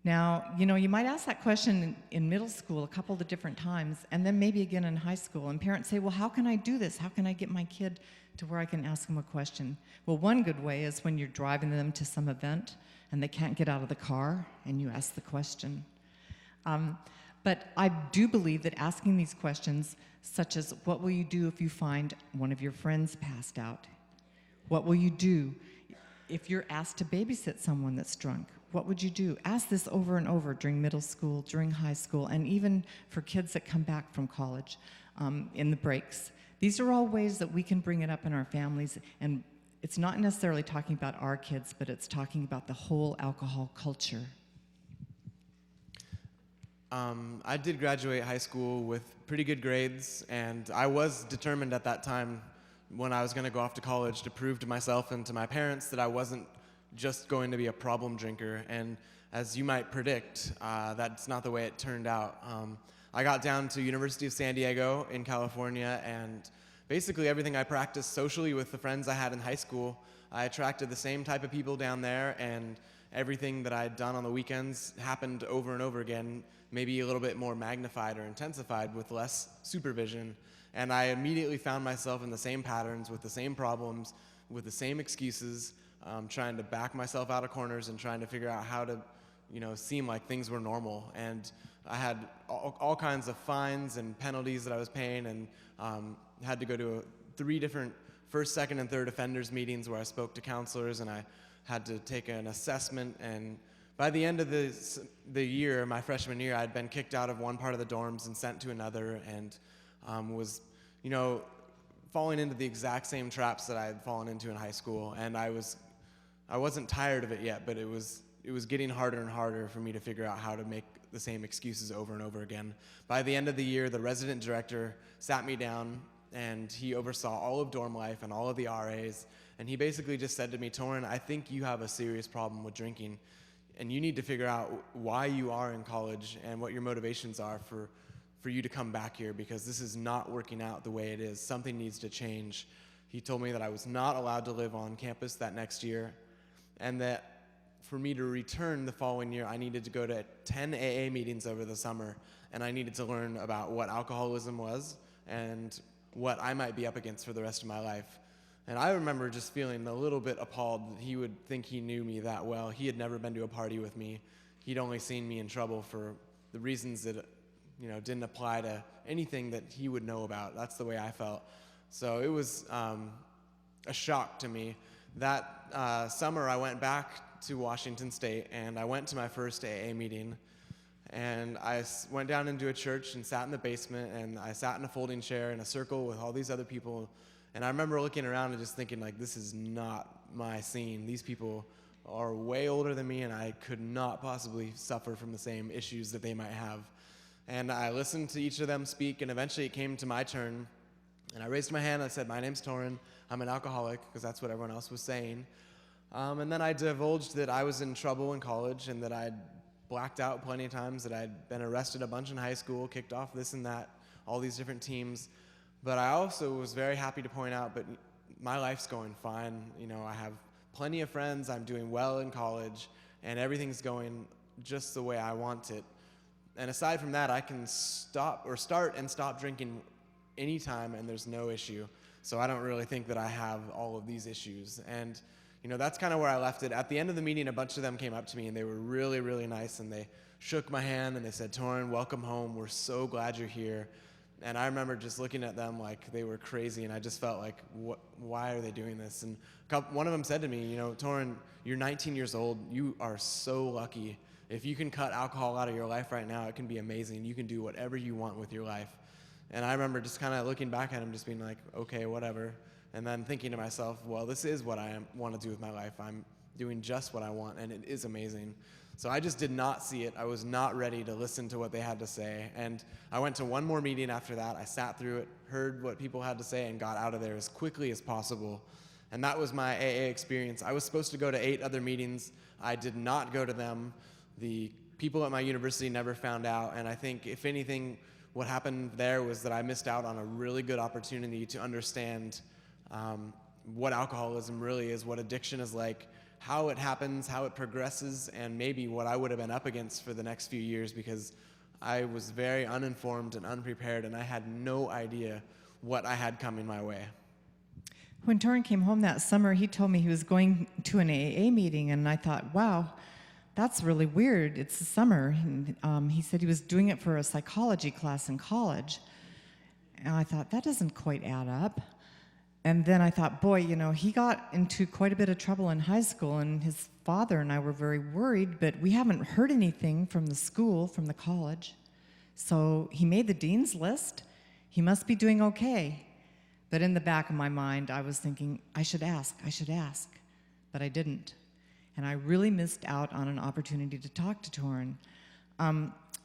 Now, you know, you might ask that question in middle school a couple of different times, and then maybe again in high school, and parents say, well, how can I do this? How can I get my kid to where I can ask them a question? Well, one good way is when you're driving them to some event and they can't get out of the car, and you ask the question. But I do believe that asking these questions, such as, what will you do if you find one of your friends passed out? What will you do if you're asked to babysit someone that's drunk? What would you do? Ask this over and over during middle school, during high school, and even for kids that come back from college in the breaks. These are all ways that we can bring it up in our families, and it's not necessarily talking about our kids, but it's talking about the whole alcohol culture. I did graduate high school with pretty good grades, and I was determined at that time when I was going to go off to college to prove to myself and to my parents that I wasn't just going to be a problem drinker. And as you might predict, that's not the way it turned out. I got down to University of San Diego in California, and basically everything I practiced socially with the friends I had in high school, I attracted the same type of people down there, and everything that I'd done on the weekends happened over and over again, maybe a little bit more magnified or intensified with less supervision. And I immediately found myself in the same patterns, with the same problems, with the same excuses, trying to back myself out of corners and trying to figure out how to, seem like things were normal. And I had all kinds of fines and penalties that I was paying, and had to go to 3 different first, second, and third offenders meetings where I spoke to counselors, and I had to take an assessment. And by the end of the year, my freshman year, I'd been kicked out of one part of the dorms and sent to another, and was, falling into the exact same traps that I had fallen into in high school. And I wasn't tired of it yet, but it was getting harder and harder for me to figure out how to make the same excuses over and over again. By the end of the year, the resident director sat me down, and he oversaw all of dorm life and all of the RAs, and he basically just said to me, Torrin, I think you have a serious problem with drinking, and you need to figure out why you are in college and what your motivations are for you to come back here, because this is not working out the way it is. Something needs to change. He told me that I was not allowed to live on campus that next year, and that for me to return the following year, I needed to go to 10 AA meetings over the summer, and I needed to learn about what alcoholism was and what I might be up against for the rest of my life. And I remember just feeling a little bit appalled that he would think he knew me that well. He had never been to a party with me. He'd only seen me in trouble for the reasons that, didn't apply to anything that he would know about. That's the way I felt. So it was a shock to me. That summer, I went back to Washington State, and I went to my first AA meeting. And I went down into a church and sat in the basement, and I sat in a folding chair in a circle with all these other people. And I remember looking around and just thinking, this is not my scene. These people are way older than me, and I could not possibly suffer from the same issues that they might have. And I listened to each of them speak, and eventually it came to my turn. And I raised my hand, and I said, my name's Torrin. I'm an alcoholic, because that's what everyone else was saying. And then I divulged that I was in trouble in college, and that I'd blacked out plenty of times, that I'd been arrested a bunch in high school, kicked off this and that, all these different teams. But I also was very happy to point out, but my life's going fine. You know, I have plenty of friends, I'm doing well in college, and everything's going just the way I want it. And aside from that, I can start and stop drinking anytime, and there's no issue. So I don't really think that I have all of these issues. And you know, that's kind of where I left it. At the end of the meeting, a bunch of them came up to me, and they were really, really nice, and they shook my hand, and they said, "Torrin, welcome home. We're so glad you're here." And I remember just looking at them like they were crazy, and I just felt like, why are they doing this? And one of them said to me, you know, "Torrin, you're 19 years old. You are so lucky. If you can cut alcohol out of your life right now, it can be amazing. You can do whatever you want with your life." And I remember just kind of looking back at him, just being like, okay, whatever. And then thinking to myself, well, this is what I want to do with my life. I'm doing just what I want, and it is amazing. So I just did not see it. I was not ready to listen to what they had to say. And I went to one more meeting after that. I sat through it, heard what people had to say, and got out of there as quickly as possible. And that was my AA experience. I was supposed to go to 8 other meetings. I did not go to them. The people at my university never found out. And I think, if anything, what happened there was that I missed out on a really good opportunity to understand what alcoholism really is, what addiction is like, how it happens, how it progresses, and maybe what I would have been up against for the next few years, because I was very uninformed and unprepared, and I had no idea what I had coming my way. When Torrin came home that summer, he told me he was going to an AA meeting, and I thought, wow, that's really weird. It's the summer. And he said he was doing it for a psychology class in college. And I thought, that doesn't quite add up. And then I thought, boy, you know, he got into quite a bit of trouble in high school, and his father and I were very worried, but we haven't heard anything from the school, from the college. So he made the dean's list. He must be doing okay. But in the back of my mind, I was thinking, I should ask, but I didn't. And I really missed out on an opportunity to talk to Torrin.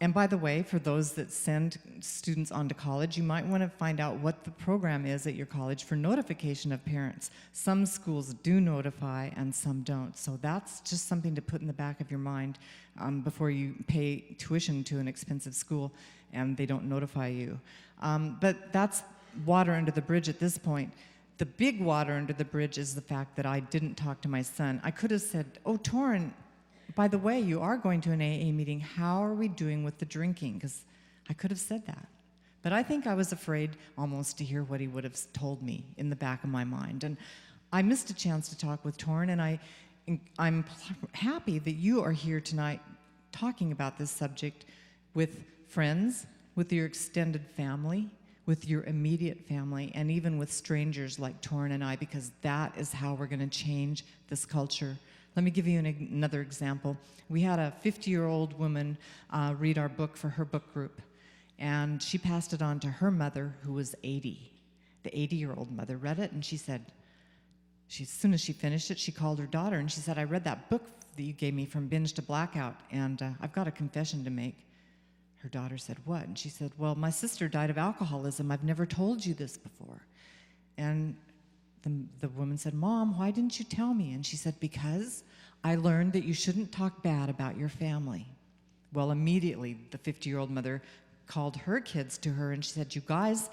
And by the way, for those that send students on to college, you might want to find out what the program is at your college for notification of parents. Some schools do notify and some don't. So that's just something to put in the back of your mind before you pay tuition to an expensive school and they don't notify you. But that's water under the bridge at this point. The big water under the bridge is the fact that I didn't talk to my son. I could have said, "Oh, Torrin, by the way, you are going to an AA meeting. How are we doing with the drinking?" Because I could have said that. But I think I was afraid almost to hear what he would have told me in the back of my mind. And I missed a chance to talk with Torrin, and I'm happy that you are here tonight talking about this subject with friends, with your extended family, with your immediate family, and even with strangers like Torrin and I, because that is how we're going to change this culture. Let me give you another example. We had a 50-year-old woman read our book for her book group, and she passed it on to her mother, who was 80. The 80-year-old mother read it, and she said, as soon as she finished it, she called her daughter, and she said, "I read that book that you gave me, From Binge to Blackout, and I've got a confession to make." Her daughter said, "What?" And she said, "Well, my sister died of alcoholism. I've never told you this before." And the woman said, "Mom, why didn't you tell me?" And she said, "Because I learned that you shouldn't talk bad about your family." Well, immediately, the 50-year-old mother called her kids to her, and she said, "You guys,"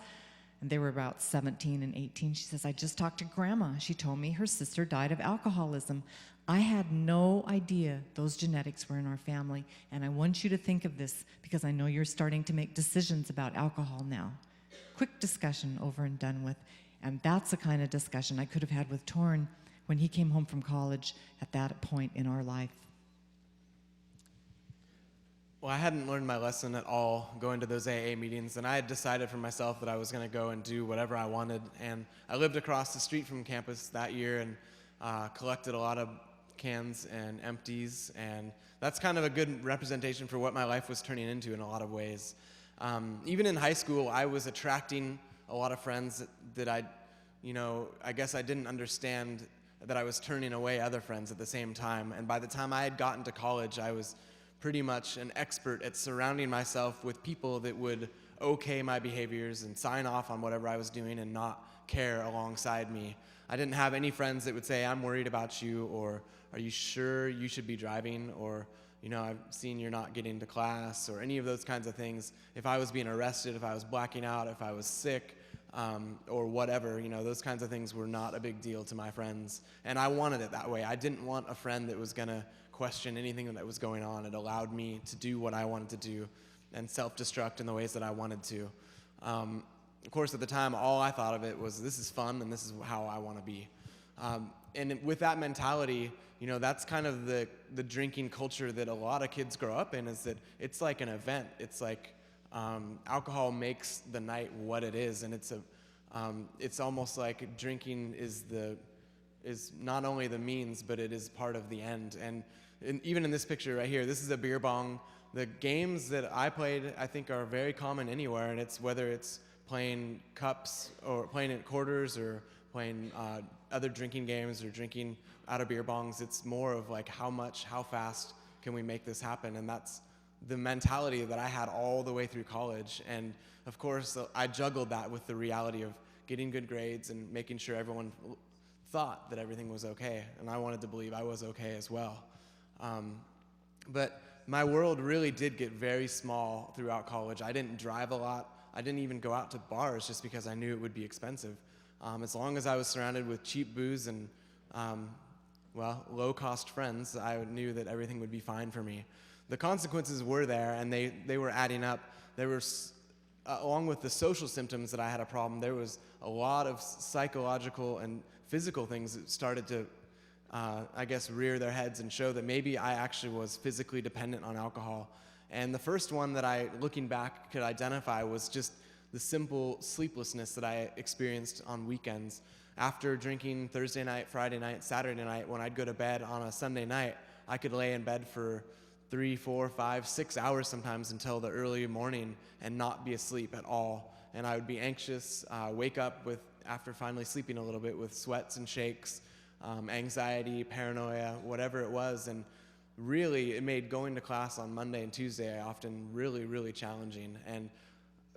and they were about 17 and 18, she says, "I just talked to Grandma. She told me her sister died of alcoholism. I had no idea those genetics were in our family, and I want you to think of this because I know you're starting to make decisions about alcohol now." Quick discussion, over and done with. And that's the kind of discussion I could have had with Torrin when he came home from college at that point in our life. Well, I hadn't learned my lesson at all going to those AA meetings, and I had decided for myself that I was going to go and do whatever I wanted. And I lived across the street from campus that year and collected a lot of cans and empties, and that's kind of a good representation for what my life was turning into in a lot of ways. Even in high school, I was attracting a lot of friends that I guess I didn't understand that I was turning away other friends at the same time. And by the time I had gotten to college, I was pretty much an expert at surrounding myself with people that would okay my behaviors and sign off on whatever I was doing and not care alongside me. I didn't have any friends that would say, "I'm worried about you," or "Are you sure you should be driving?" or I've seen you're not getting to class, or any of those kinds of things. If I was being arrested, if I was blacking out, if I was sick, or whatever, those kinds of things were not a big deal to my friends. And I wanted it that way. I didn't want a friend that was going to question anything that was going on. It allowed me to do what I wanted to do and self-destruct in the ways that I wanted to. Of course, at the time, all I thought of it was, this is fun and this is how I want to be. And with that mentality, that's kind of the drinking culture that a lot of kids grow up in, is that it's like an event. It's like alcohol makes the night what it is, and it's almost like drinking is not only the means, but it is part of the end. And even in this picture right here, this is a beer bong. The games that I played, I think, are very common anywhere, and it's whether it's playing cups or playing at quarters or playing other drinking games or drinking out of beer bongs. It's more of like how fast can we make this happen? And that's the mentality that I had all the way through college. And of course, I juggled that with the reality of getting good grades and making sure everyone thought that everything was okay. And I wanted to believe I was okay as well. But my world really did get very small throughout college. I didn't drive a lot. I didn't even go out to bars just because I knew it would be expensive. As long as I was surrounded with cheap booze and, low-cost friends, I knew that everything would be fine for me. The consequences were there, and they were adding up. There were, along with the social symptoms that I had a problem, there was a lot of psychological and physical things that started to, rear their heads and show that maybe I actually was physically dependent on alcohol. And the first one that I, looking back, could identify was just the simple sleeplessness that I experienced on weekends. After drinking Thursday night, Friday night, Saturday night, when I'd go to bed on a Sunday night, I could lay in bed for 3, 4, 5, 6 hours sometimes until the early morning and not be asleep at all. And I would be anxious, wake up after finally sleeping a little bit, with sweats and shakes, anxiety, paranoia, whatever it was. And really, it made going to class on Monday and Tuesday often really, really challenging. And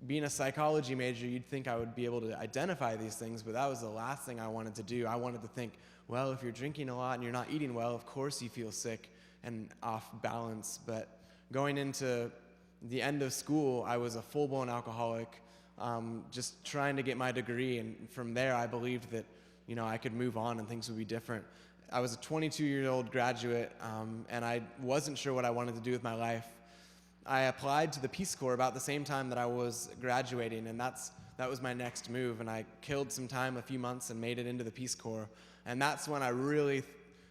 being a psychology major, you'd think I would be able to identify these things, but that was the last thing I wanted to do. I wanted to think, well, if you're drinking a lot and you're not eating well, of course you feel sick and off balance. But going into the end of school, I was a full-blown alcoholic, just trying to get my degree. And from there, I believed that, I could move on and things would be different. I was a 22-year-old graduate, and I wasn't sure what I wanted to do with my life. I applied to the Peace Corps about the same time that I was graduating, and that was my next move. And I killed some time, a few months, and made it into the Peace Corps. And that's when I really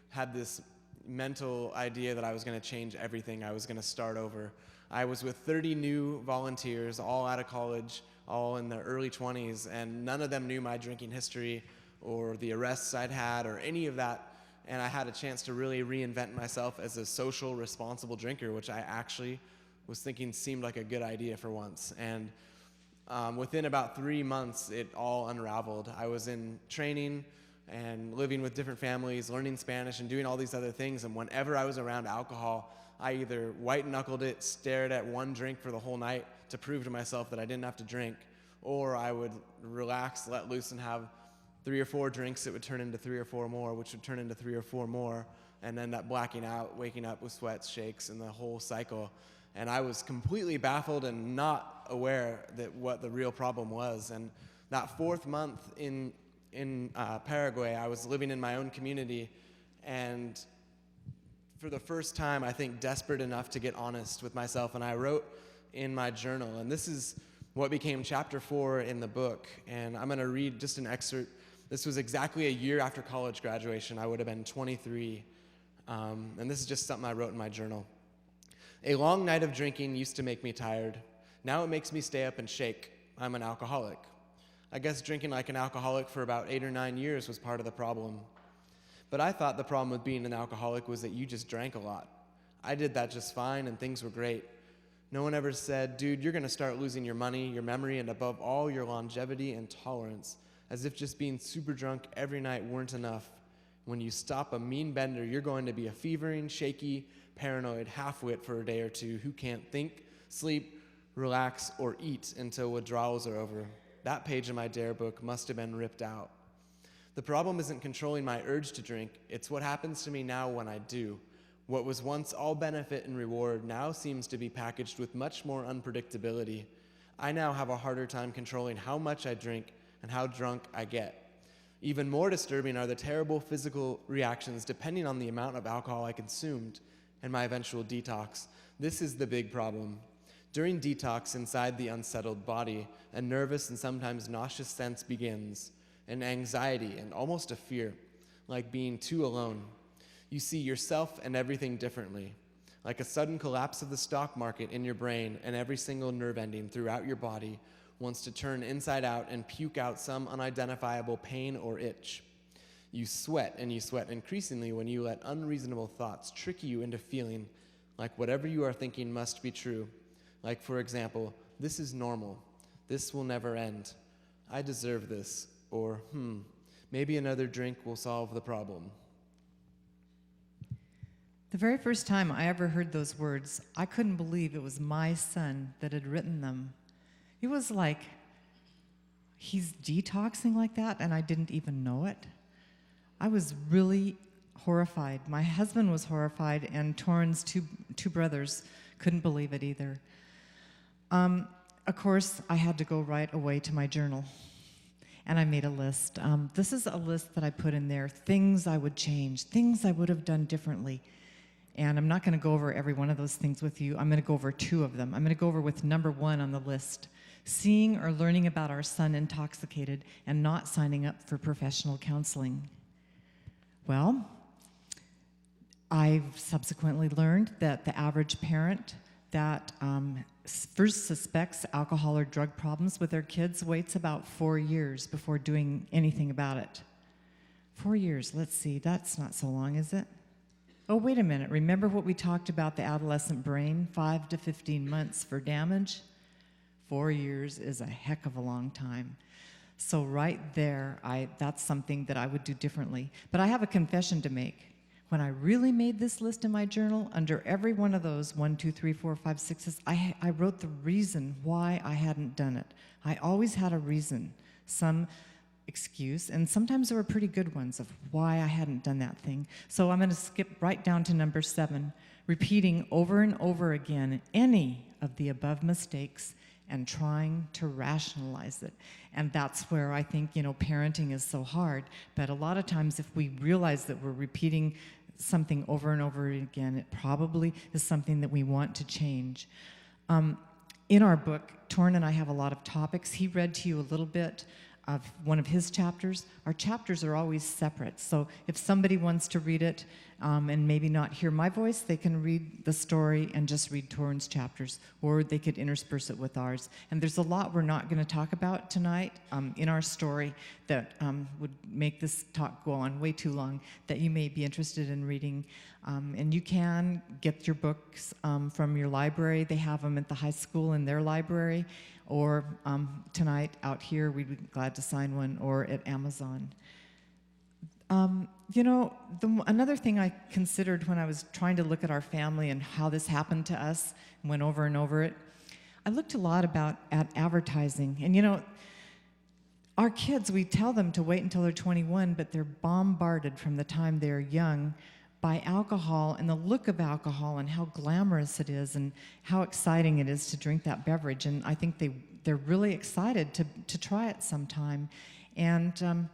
had this mental idea that I was going to change everything. I was going to start over. I was with 30 new volunteers, all out of college, all in their early 20s, and none of them knew my drinking history or the arrests I'd had or any of that. And I had a chance to really reinvent myself as a social, responsible drinker, which I actually was thinking seemed like a good idea for once. And within about 3 months, it all unraveled. I was in training and living with different families, learning Spanish and doing all these other things. And whenever I was around alcohol, I either white-knuckled it, stared at one drink for the whole night to prove to myself that I didn't have to drink, or I would relax, let loose, and have 3 or 4 drinks that would turn into 3 or 4 more, which would turn into 3 or 4 more, and end up blacking out, waking up with sweats, shakes, and the whole cycle. And I was completely baffled and not aware that what the real problem was. And that 4th month in Paraguay, I was living in my own community, and for the first time, I think, desperate enough to get honest with myself. And I wrote in my journal, and this is what became chapter 4 in the book. And I'm going to read just an excerpt. This was exactly a year after college graduation. I would have been 23. And this is just something I wrote in my journal. A long night of drinking used to make me tired. Now it makes me stay up and shake. I'm an alcoholic. I guess drinking like an alcoholic for about 8 or 9 years was part of the problem. But I thought the problem with being an alcoholic was that you just drank a lot. I did that just fine and things were great. No one ever said, dude, you're going to start losing your money, your memory, and above all, your longevity and tolerance, as if just being super drunk every night weren't enough. When you stop a mean bender, you're going to be a fevering, shaky, paranoid half-wit for a day or two who can't think, sleep, relax, or eat until withdrawals are over. That page in my dare book must have been ripped out. The problem isn't controlling my urge to drink, it's what happens to me now when I do. What was once all benefit and reward now seems to be packaged with much more unpredictability. I now have a harder time controlling how much I drink and how drunk I get. Even more disturbing are the terrible physical reactions depending on the amount of alcohol I consumed and my eventual detox. This is the big problem. During detox, inside the unsettled body, a nervous and sometimes nauseous sense begins, an anxiety and almost a fear, like being too alone. You see yourself and everything differently, like a sudden collapse of the stock market in your brain, and every single nerve ending throughout your body wants to turn inside out and puke out some unidentifiable pain or itch. You sweat, and you sweat increasingly when you let unreasonable thoughts trick you into feeling like whatever you are thinking must be true. Like, for example, this is normal, this will never end, I deserve this, or maybe another drink will solve the problem. The very first time I ever heard those words, I couldn't believe it was my son that had written them. It was like, he's detoxing like that, and I didn't even know it. I was really horrified. My husband was horrified, and Torrin's two brothers couldn't believe it either. Of course, I had to go right away to my journal, and I made a list. This is a list that I put in there, things I would change, things I would have done differently. And I'm not going to go over every one of those things with you. I'm going to go over two of them. I'm going to go over with number 1 on the list, seeing or learning about our son intoxicated and not signing up for professional counseling. Well, I've subsequently learned that the average parent that first suspects alcohol or drug problems with their kids waits about 4 years before doing anything about it. 4 years, let's see, that's not so long, is it? Oh, wait a minute. Remember what we talked about the adolescent brain? 5 to 15 months for damage? 4 years is a heck of a long time. So right there, that's something that I would do differently. But I have a confession to make. When I really made this list in my journal, under every one of those 1, 2, 3, 4, 5, 6s, I wrote the reason why I hadn't done it. I always had a reason, some excuse, and sometimes there were pretty good ones of why I hadn't done that thing. So I'm going to skip right down to number 7, repeating over and over again any of the above mistakes and trying to rationalize it. And that's where I think, parenting is so hard. But a lot of times if we realize that we're repeating something over and over again, it probably is something that we want to change. In our book, Torrin and I have a lot of topics. He read to you a little bit of one of his chapters. Our chapters are always separate, so if somebody wants to read it and maybe not hear my voice, they can read the story and just read Torrin's chapters, or they could intersperse it with ours. And there's a lot we're not going to talk about tonight in our story that would make this talk go on way too long, that you may be interested in reading. And you can get your books from your library. They have them at the high school in their library, or tonight out here, we'd be glad to sign one, or at Amazon. Another thing I considered when I was trying to look at our family and how this happened to us, and went over and over it, I looked a lot at advertising. And our kids, we tell them to wait until they're 21, but they're bombarded from the time they're young by alcohol and the look of alcohol and how glamorous it is and how exciting it is to drink that beverage. And I think they're really excited to try it sometime. And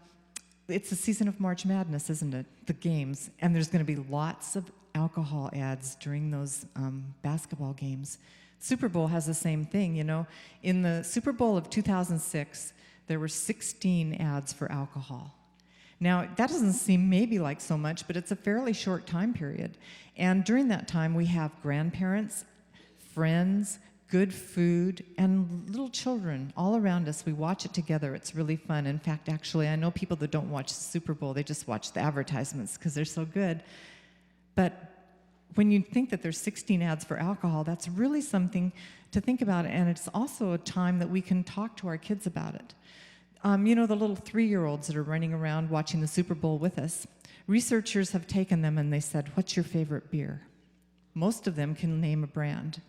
it's the season of March Madness, isn't it? The games. And there's going to be lots of alcohol ads during those basketball games. Super Bowl has the same thing, In the Super Bowl of 2006, there were 16 ads for alcohol. Now, that doesn't seem maybe like so much, but it's a fairly short time period. And during that time, we have grandparents, friends, good food, and little children all around us. We watch it together. It's really fun. In fact, actually, I know people that don't watch the Super Bowl. They just watch the advertisements because they're so good. But when you think that there's 16 ads for alcohol, that's really something to think about. And it's also a time that we can talk to our kids about it. The little 3-year-olds that are running around watching the Super Bowl with us, researchers have taken them and they said, "What's your favorite beer?" Most of them can name a brand.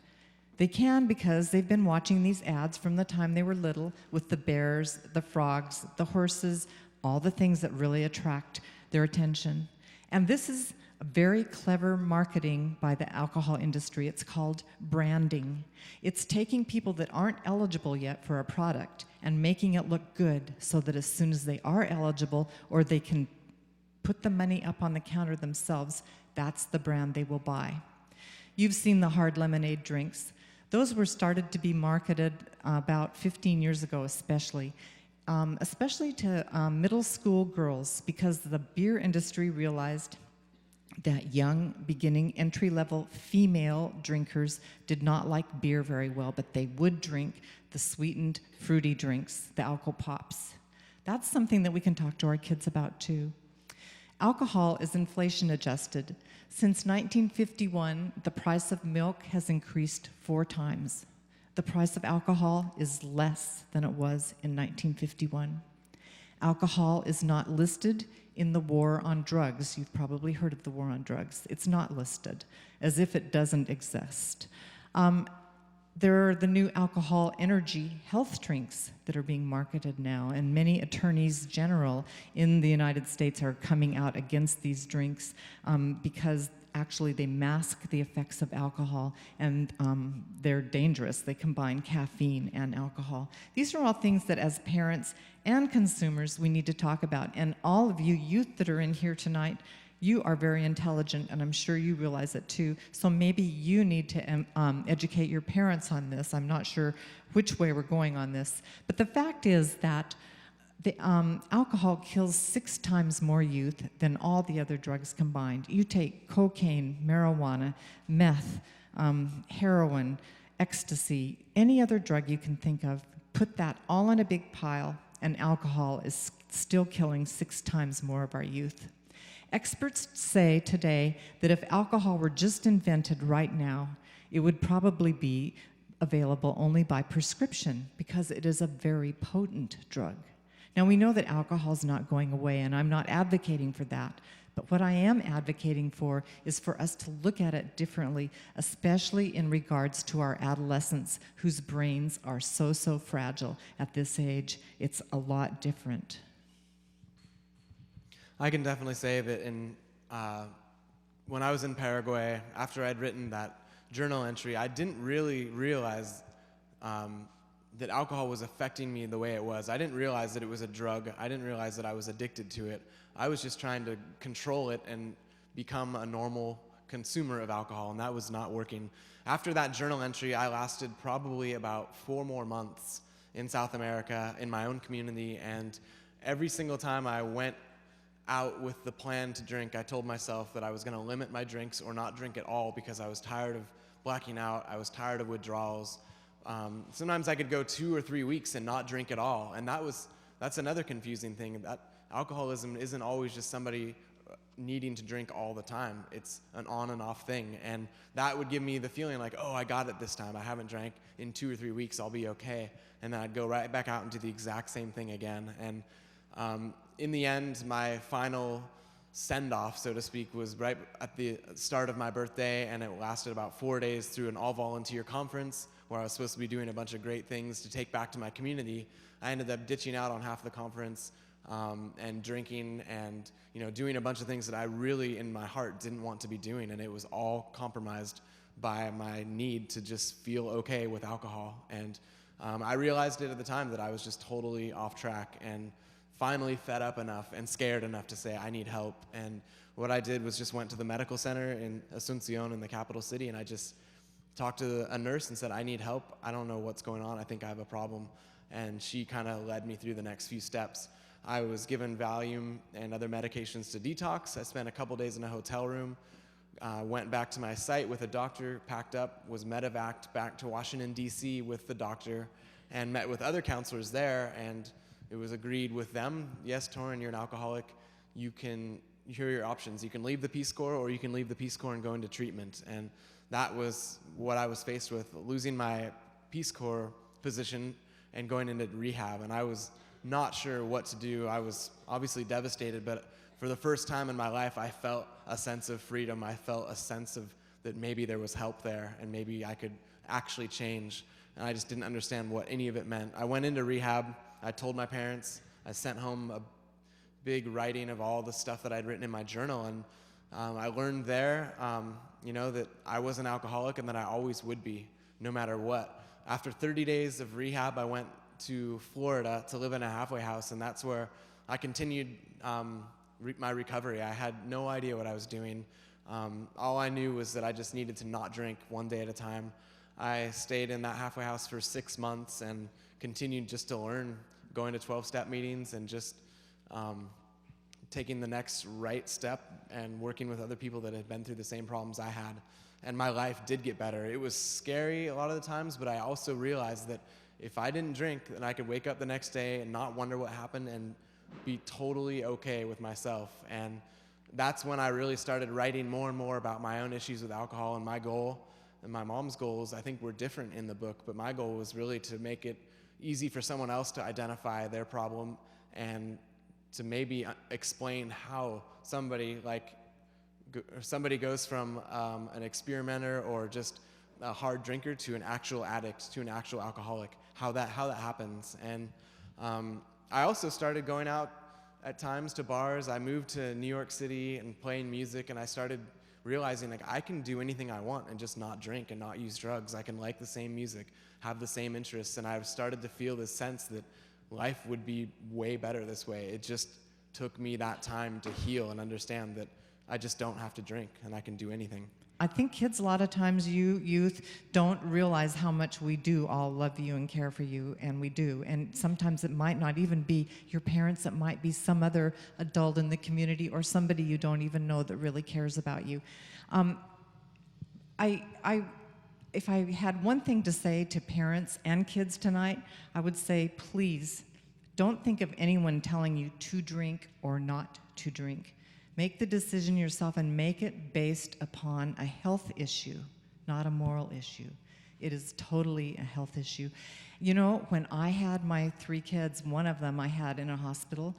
They can because they've been watching these ads from the time they were little with the bears, the frogs, the horses, all the things that really attract their attention. And this is very clever marketing by the alcohol industry. It's called branding. It's taking people that aren't eligible yet for a product and making it look good so that as soon as they are eligible or they can put the money up on the counter themselves, that's the brand they will buy. You've seen the hard lemonade drinks. Those were started to be marketed about 15 years ago, especially to middle school girls, because the beer industry realized that young, beginning, entry-level female drinkers did not like beer very well, but they would drink the sweetened, fruity drinks, the alcohol pops. That's something that we can talk to our kids about, too. Alcohol is inflation adjusted. Since 1951, the price of milk has increased 4 times. The price of alcohol is less than it was in 1951. Alcohol is not listed in the war on drugs. You've probably heard of the war on drugs. It's not listed, as if it doesn't exist. There are the new alcohol energy health drinks that are being marketed now, and many attorneys general in the United States are coming out against these drinks because actually they mask the effects of alcohol, and they're dangerous. They combine caffeine and alcohol. These are all things that as parents and consumers we need to talk about. And all of you youth that are in here tonight, you are very intelligent, and I'm sure you realize it too. So maybe you need to educate your parents on this. I'm not sure which way we're going on this. But the fact is that the alcohol kills 6 times more youth than all the other drugs combined. You take cocaine, marijuana, meth, heroin, ecstasy, any other drug you can think of, put that all in a big pile, and alcohol is still killing 6 times more of our youth. Experts say today that if alcohol were just invented right now, it would probably be available only by prescription because it is a very potent drug. Now, we know that alcohol is not going away, and I'm not advocating for that. But what I am advocating for is for us to look at it differently, especially in regards to our adolescents whose brains are so fragile at this age. It's a lot different. I can definitely say that when I was in Paraguay, after I'd written that journal entry, I didn't really realize that alcohol was affecting me the way it was. I didn't realize that it was a drug. I didn't realize that I was addicted to it. I was just trying to control it and become a normal consumer of alcohol, and that was not working. After that journal entry, I lasted probably about 4 more months in South America in my own community, and every single time I went out with the plan to drink, I told myself that I was going to limit my drinks or not drink at all because I was tired of blacking out. I was tired of withdrawals. Sometimes I could go 2 or 3 weeks and not drink at all, and that's another confusing thing. That alcoholism isn't always just somebody needing to drink all the time. It's an on and off thing, and that would give me the feeling like, oh, I got it this time. I haven't drank in 2 or 3 weeks. I'll be okay, and then I'd go right back out and do the exact same thing again. And in the end, my final send-off, so to speak, was right at the start of my birthday, and it lasted about 4 days through an all-volunteer conference where I was supposed to be doing a bunch of great things to take back to my community. I ended up ditching out on half the conference and drinking and doing a bunch of things that I really, in my heart, didn't want to be doing, and it was all compromised by my need to just feel okay with alcohol. And I realized it at the time that I was just totally off track and finally fed up enough and scared enough to say I need help. And what I did was just went to the medical center in Asuncion in the capital city, and I just talked to a nurse and said, I need help. I don't know what's going on. I think I have a problem. And she kind of led me through the next few steps. I was given Valium and other medications to detox. I spent a couple days in a hotel room, went back to my site with a doctor, packed up, was medevaced back to Washington, D.C. with the doctor, and met with other counselors there, and it was agreed with them, yes, Torrin, you're an alcoholic. Here are your options. You can leave the Peace Corps, or you can leave the Peace Corps and go into treatment. And that was what I was faced with, losing my Peace Corps position and going into rehab. And I was not sure what to do. I was obviously devastated, but for the first time in my life, I felt a sense of freedom. I felt a sense of that maybe there was help there, and maybe I could actually change. And I just didn't understand what any of it meant. I went into rehab. I told my parents. I sent home a big writing of all the stuff that I'd written in my journal, and I learned there, that I was an alcoholic and that I always would be, no matter what. After 30 days of rehab, I went to Florida to live in a halfway house, and that's where I continued my recovery. I had no idea what I was doing. All I knew was that I just needed to not drink one day at a time. I stayed in that halfway house for 6 months and continued just to learn, going to 12-step meetings and just taking the next right step and working with other people that had been through the same problems I had. And my life did get better. It was scary a lot of the times, but I also realized that if I didn't drink, then I could wake up the next day and not wonder what happened and be totally okay with myself. And that's when I really started writing more and more about my own issues with alcohol. And my goal, and my mom's goals, I think were different in the book, but my goal was really to make it easy for someone else to identify their problem and to maybe explain how somebody goes from an experimenter or just a hard drinker to an actual addict, to an actual alcoholic, how that happens. And I also started going out at times to bars. I moved to New York City and playing music, and I started realizing I can do anything I want and just not drink and not use drugs. I can like the same music, have the same interests, and I've started to feel this sense that life would be way better this way. It just took me that time to heal and understand that I just don't have to drink and I can do anything. I think kids, a lot of times, youth, don't realize how much we do all love you and care for you, and we do. And sometimes it might not even be your parents, it might be some other adult in the community or somebody you don't even know that really cares about you. If I had one thing to say to parents and kids tonight, I would say, please, don't think of anyone telling you to drink or not to drink. Make the decision yourself and make it based upon a health issue, not a moral issue. It is totally a health issue. You know, when I had my 3 kids, one of them I had in a hospital,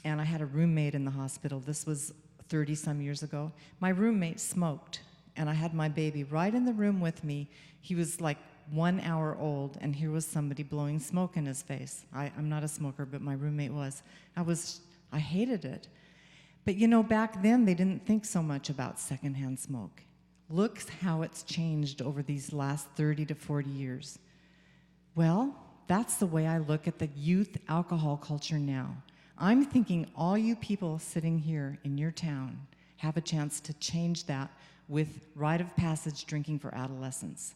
and I had a roommate in the hospital. This was 30-some years ago. My roommate smoked, and I had my baby right in the room with me. He was like 1 hour old, and here was somebody blowing smoke in his face. I'm not a smoker, but my roommate was. I hated it. But you know, back then they didn't think so much about secondhand smoke. Look how it's changed over these last 30 to 40 years. Well, that's the way I look at the youth alcohol culture now. I'm thinking all you people sitting here in your town have a chance to change that with rite of passage drinking for adolescents.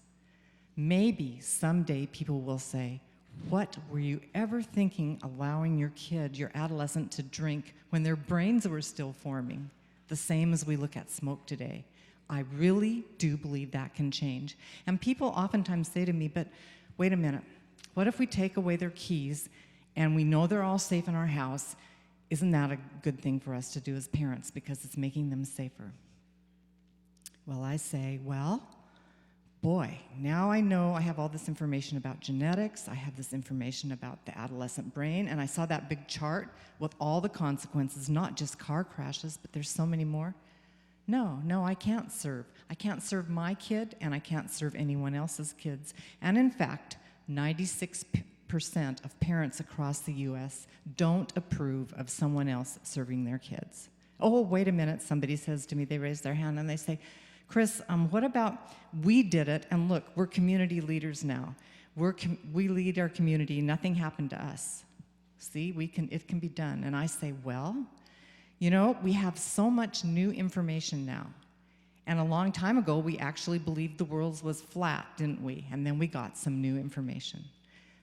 Maybe someday people will say, what were you ever thinking allowing your kid, your adolescent, to drink when their brains were still forming? The same as we look at smoke today. I really do believe that can change. And people oftentimes say to me, but wait a minute, what if we take away their keys and we know they're all safe in our house? Isn't that a good thing for us to do as parents because it's making them safer? Well, I say, boy, now I know I have all this information about genetics, I have this information about the adolescent brain, and I saw that big chart with all the consequences, not just car crashes, but there's so many more. No, I can't serve. I can't serve my kid, and I can't serve anyone else's kids. And in fact, 96% of parents across the U.S. don't approve of someone else serving their kids. Oh, wait a minute, somebody says to me, they raise their hand and they say, Chris, what about we did it, and look, we're community leaders now. We lead our community, nothing happened to us. See, it can be done. And I say, well, you know, we have so much new information now. And a long time ago, we actually believed the world was flat, didn't we? And then we got some new information.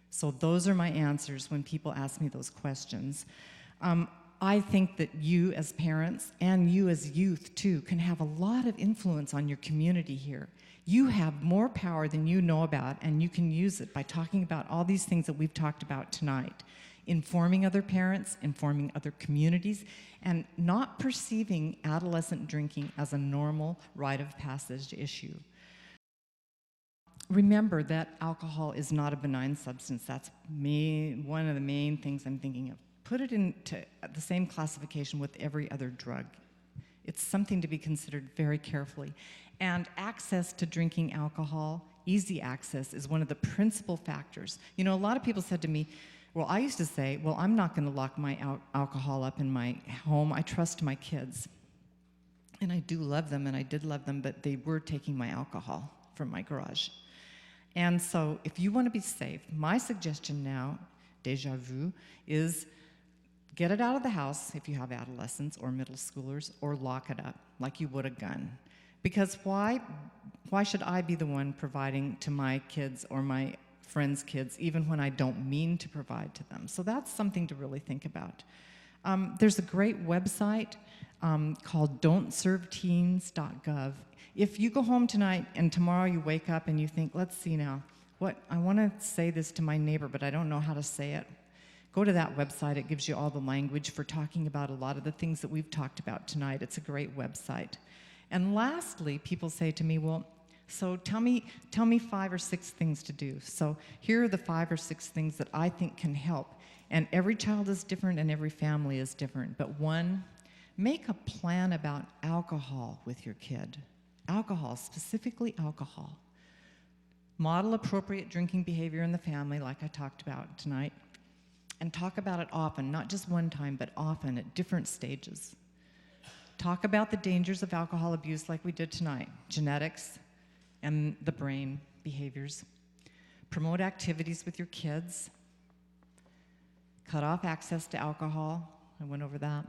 So those are my answers when people ask me those questions. I think that you as parents and you as youth too can have a lot of influence on your community here. You have more power than you know about, and you can use it by talking about all these things that we've talked about tonight. Informing other parents, informing other communities, and not perceiving adolescent drinking as a normal rite of passage issue. Remember that alcohol is not a benign substance. That's one of the main things I'm thinking of. Put it into the same classification with every other drug. It's something to be considered very carefully. And access to drinking alcohol, easy access, is one of the principal factors. You know, a lot of people said to me, well, I used to say, well, I'm not going to lock my alcohol up in my home. I trust my kids. And I do love them, and I did love them, but they were taking my alcohol from my garage. And so if you want to be safe, my suggestion now, déjà vu, is get it out of the house if you have adolescents or middle schoolers, or lock it up like you would a gun. Because why should I be the one providing to my kids or my friends' kids, even when I don't mean to provide to them? So that's something to really think about. There's a great website called don'tserveteens.gov. If you go home tonight and tomorrow you wake up and you think, let's see now, what I want to say this to my neighbor, but I don't know how to say it, go to that website. It gives you all the language for talking about a lot of the things that we've talked about tonight. It's a great website. And lastly, people say to me, well, so tell me 5 or 6 things to do. So here are the 5 or 6 things that I think can help. And every child is different and every family is different. But one, make a plan about alcohol with your kid. Alcohol, specifically alcohol. Model appropriate drinking behavior in the family, like I talked about tonight. And talk about it often, not just one time, but often at different stages. Talk about the dangers of alcohol abuse like we did tonight, genetics and the brain behaviors. Promote activities with your kids. Cut off access to alcohol. I went over that.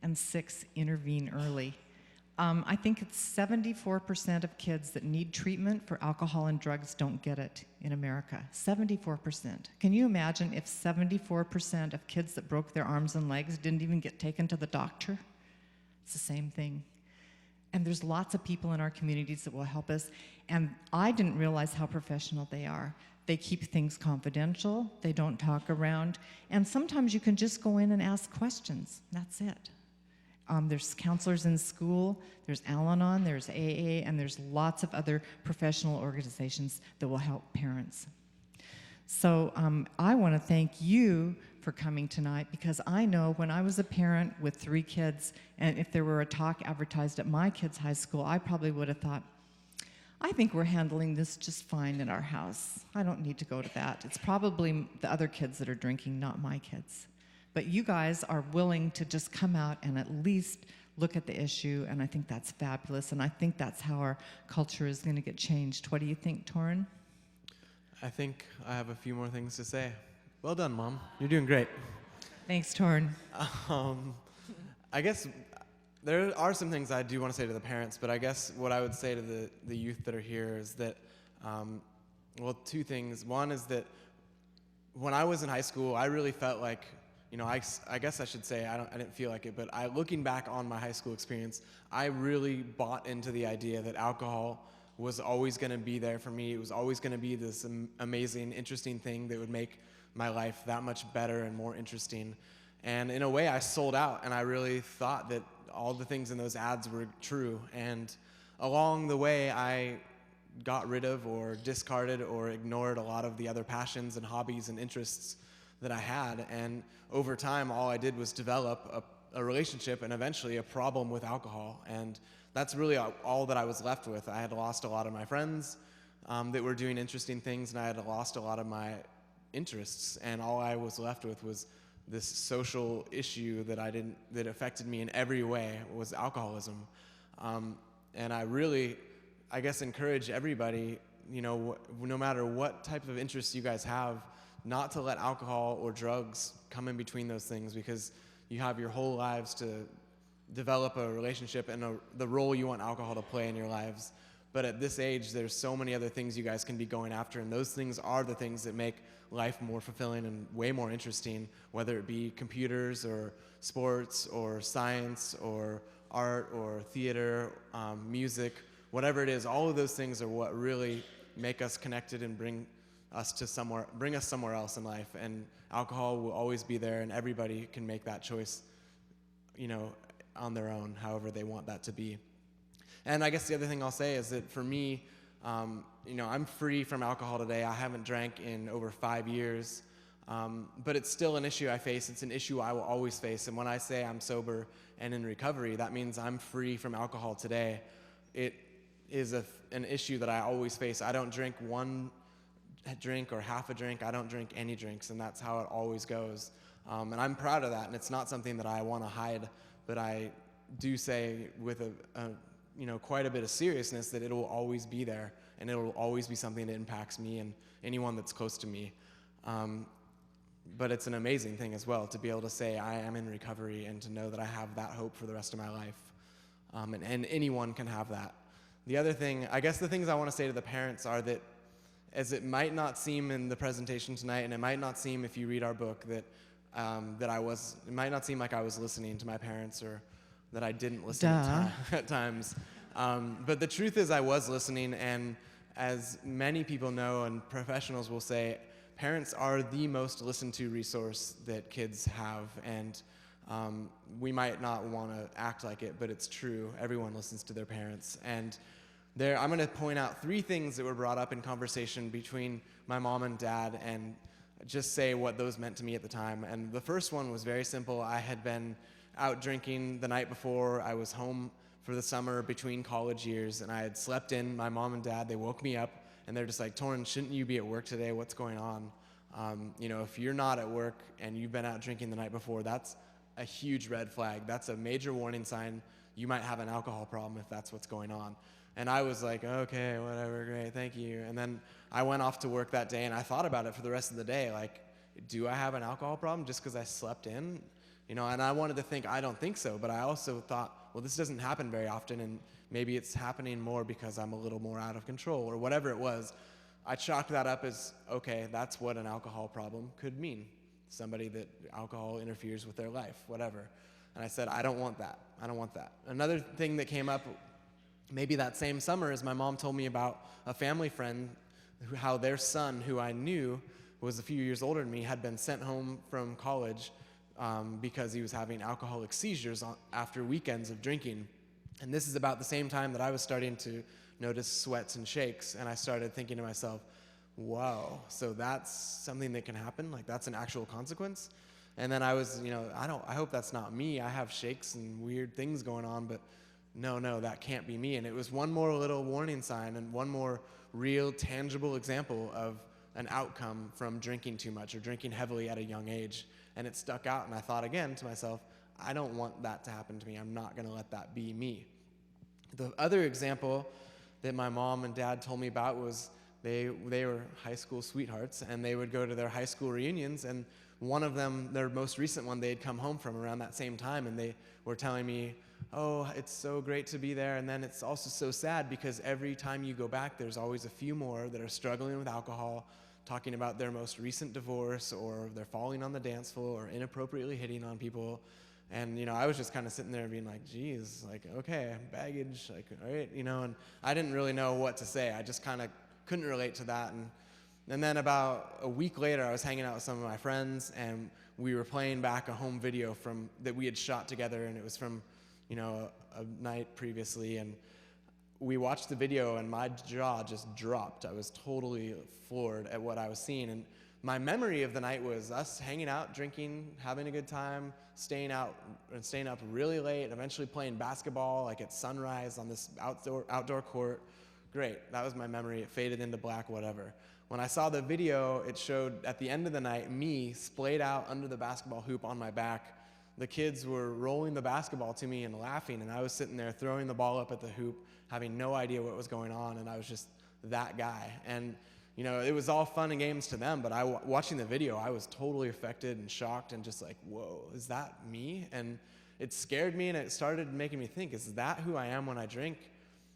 And 6, intervene early. I think it's 74% of kids that need treatment for alcohol and drugs don't get it in America. 74%. Can you imagine if 74% of kids that broke their arms and legs didn't even get taken to the doctor? It's the same thing. And there's lots of people in our communities that will help us. And I didn't realize how professional they are. They keep things confidential. They don't talk around. And sometimes you can just go in and ask questions. That's it. There's counselors in school, there's Al-Anon, there's AA, and there's lots of other professional organizations that will help parents. So I want to thank you for coming tonight, because I know when I was a parent with 3 kids, and if there were a talk advertised at my kids' high school, I probably would have thought, I think we're handling this just fine in our house. I don't need to go to that. It's probably the other kids that are drinking, not my kids. But you guys are willing to just come out and at least look at the issue, and I think that's fabulous, and I think that's how our culture is going to get changed. What do you think, Torrin? I think I have a few more things to say. Well done, Mom. You're doing great. Thanks, Torrin. I guess there are some things I do want to say to the parents, but I guess what I would say to the youth that are here is that, well, 2 things. One is that when I was in high school, I really felt like, you know, I guess I should say I didn't feel like it, but looking back on my high school experience, I really bought into the idea that alcohol was always going to be there for me. It was always going to be this amazing, interesting thing that would make my life that much better and more interesting. And in a way, I sold out, and I really thought that all the things in those ads were true. And along the way, I got rid of or discarded or ignored a lot of the other passions and hobbies and interests that I had. And over time, all I did was develop a relationship and eventually a problem with alcohol. And that's really all that I was left with. I had lost a lot of my friends that were doing interesting things, and I had lost a lot of my interests. And all I was left with was this social issue that affected me in every way, was alcoholism. And I really, I guess, encourage everybody, you know, no matter what type of interests you guys have, not to let alcohol or drugs come in between those things, because you have your whole lives to develop a relationship and the role you want alcohol to play in your lives. But at this age, there's so many other things you guys can be going after, and those things are the things that make life more fulfilling and way more interesting, whether it be computers or sports or science or art or theater, music, whatever it is. All of those things are what really make us connected and bring us somewhere else in life. And alcohol will always be there, and everybody can make that choice, you know, on their own, however they want that to be. And I guess the other thing I'll say is that for me, you know, I'm free from alcohol today. I haven't drank in over 5 years, but it's still an issue I face. It's an issue I will always face. And when I say I'm sober and in recovery, that means I'm free from alcohol today. It is an issue that I always face. I don't drink one drink or half a drink. I don't drink any drinks, and that's how it always goes. And I'm proud of that, and it's not something that I want to hide, but I do say with quite a bit of seriousness that it will always be there, and it will always be something that impacts me and anyone that's close to me. But it's an amazing thing as well to be able to say I am in recovery and to know that I have that hope for the rest of my life. And anyone can have that. The other thing, I guess the things I want to say to the parents are that, as it might not seem in the presentation tonight, and it might not seem if you read our book that it might not seem like I was listening to my parents or that I didn't listen at times. But the truth is I was listening, and as many people know and professionals will say, parents are the most listened to resource that kids have, and we might not want to act like it, but it's true. Everyone listens to their parents. And I'm going to point out 3 things that were brought up in conversation between my mom and dad and just say what those meant to me at the time. And the first one was very simple. I had been out drinking the night before. I was home for the summer between college years, and I had slept in. My mom and dad, they woke me up, and they're just like, Torrin, shouldn't you be at work today? What's going on? If you're not at work and you've been out drinking the night before, that's a huge red flag. That's a major warning sign. You might have an alcohol problem if that's what's going on. And I was like, okay, whatever, great, thank you. And then I went off to work that day, and I thought about it for the rest of the day. Like, do I have an alcohol problem just because I slept in? And I wanted to think, I don't think so. But I also thought, well, this doesn't happen very often, and maybe it's happening more because I'm a little more out of control, or whatever it was. I chalked that up as, okay, that's what an alcohol problem could mean. Somebody that alcohol interferes with their life, whatever. And I said, I don't want that. I don't want that. Another thing that came up maybe that same summer is my mom told me about a family friend, how their son, who I knew was a few years older than me, had been sent home from college because he was having alcoholic seizures after weekends of drinking. And this is about the same time that I was starting to notice sweats and shakes, and I started thinking to myself, wow, so that's something that can happen? Like, that's an actual consequence? And then I was, I hope that's not me. I have shakes and weird things going on, but no, that can't be me. And it was one more little warning sign and one more real, tangible example of an outcome from drinking too much or drinking heavily at a young age. And it stuck out, and I thought again to myself, I don't want that to happen to me. I'm not going to let that be me. The other example that my mom and dad told me about was they were high school sweethearts, and they would go to their high school reunions, and one of them, their most recent one, they had come home from around that same time, and they were telling me, oh, it's so great to be there, and then it's also so sad because every time you go back, there's always a few more that are struggling with alcohol, talking about their most recent divorce, or they're falling on the dance floor, or inappropriately hitting on people. And, I was just kind of sitting there being like, geez, like, okay, baggage, like, all right, and I didn't really know what to say. I just kind of couldn't relate to that. And then about a week later, I was hanging out with some of my friends, and we were playing back a home video that we had shot together, and it was from, a night previously, and we watched the video, and my jaw just dropped. I was totally floored at what I was seeing, and my memory of the night was us hanging out, drinking, having a good time, staying up really late, and eventually playing basketball like at sunrise on this outdoor court. Great, that was my memory. It faded into black, whatever. When I saw the video, it showed at the end of the night me splayed out under the basketball hoop on my back. The kids were rolling the basketball to me and laughing, and I was sitting there throwing the ball up at the hoop, having no idea what was going on, and I was just that guy. And it was all fun and games to them, but watching the video, I was totally affected and shocked and just like, whoa, is that me? And it scared me, and it started making me think, is that who I am when I drink?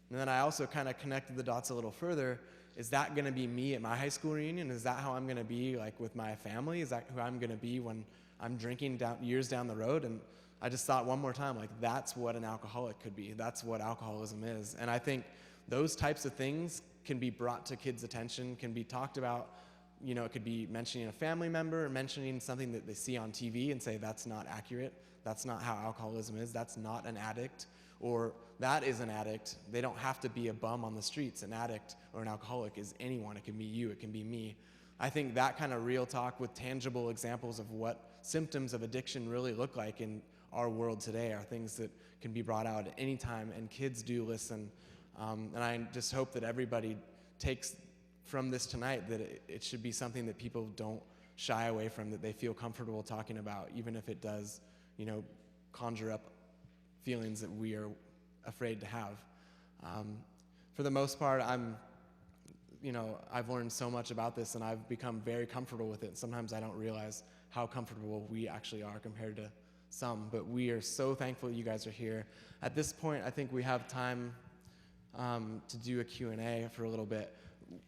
And then I also kind of connected the dots a little further. Is that going to be me at my high school reunion? Is that how I'm going to be like with my family? Is that who I'm going to be when I'm drinking years down the road? And I just thought one more time, like, that's what an alcoholic could be. That's what alcoholism is. And I think those types of things can be brought to kids' attention, can be talked about. It could be mentioning a family member or mentioning something that they see on TV and say, that's not accurate. That's not how alcoholism is. That's not an addict. Or that is an addict. They don't have to be a bum on the streets. An addict or an alcoholic is anyone. It can be you. It can be me. I think that kind of real talk with tangible examples of what symptoms of addiction really look like in our world today are things that can be brought out at any time, and kids do listen. And I just hope that everybody takes from this tonight that it should be something that people don't shy away from, that they feel comfortable talking about, even if it does, conjure up feelings that we are afraid to have. For the most part, I've learned so much about this, and I've become very comfortable with it. Sometimes I don't realize how comfortable we actually are compared to some, but we are so thankful you guys are here. At this point, I think we have time to do a Q&A for a little bit.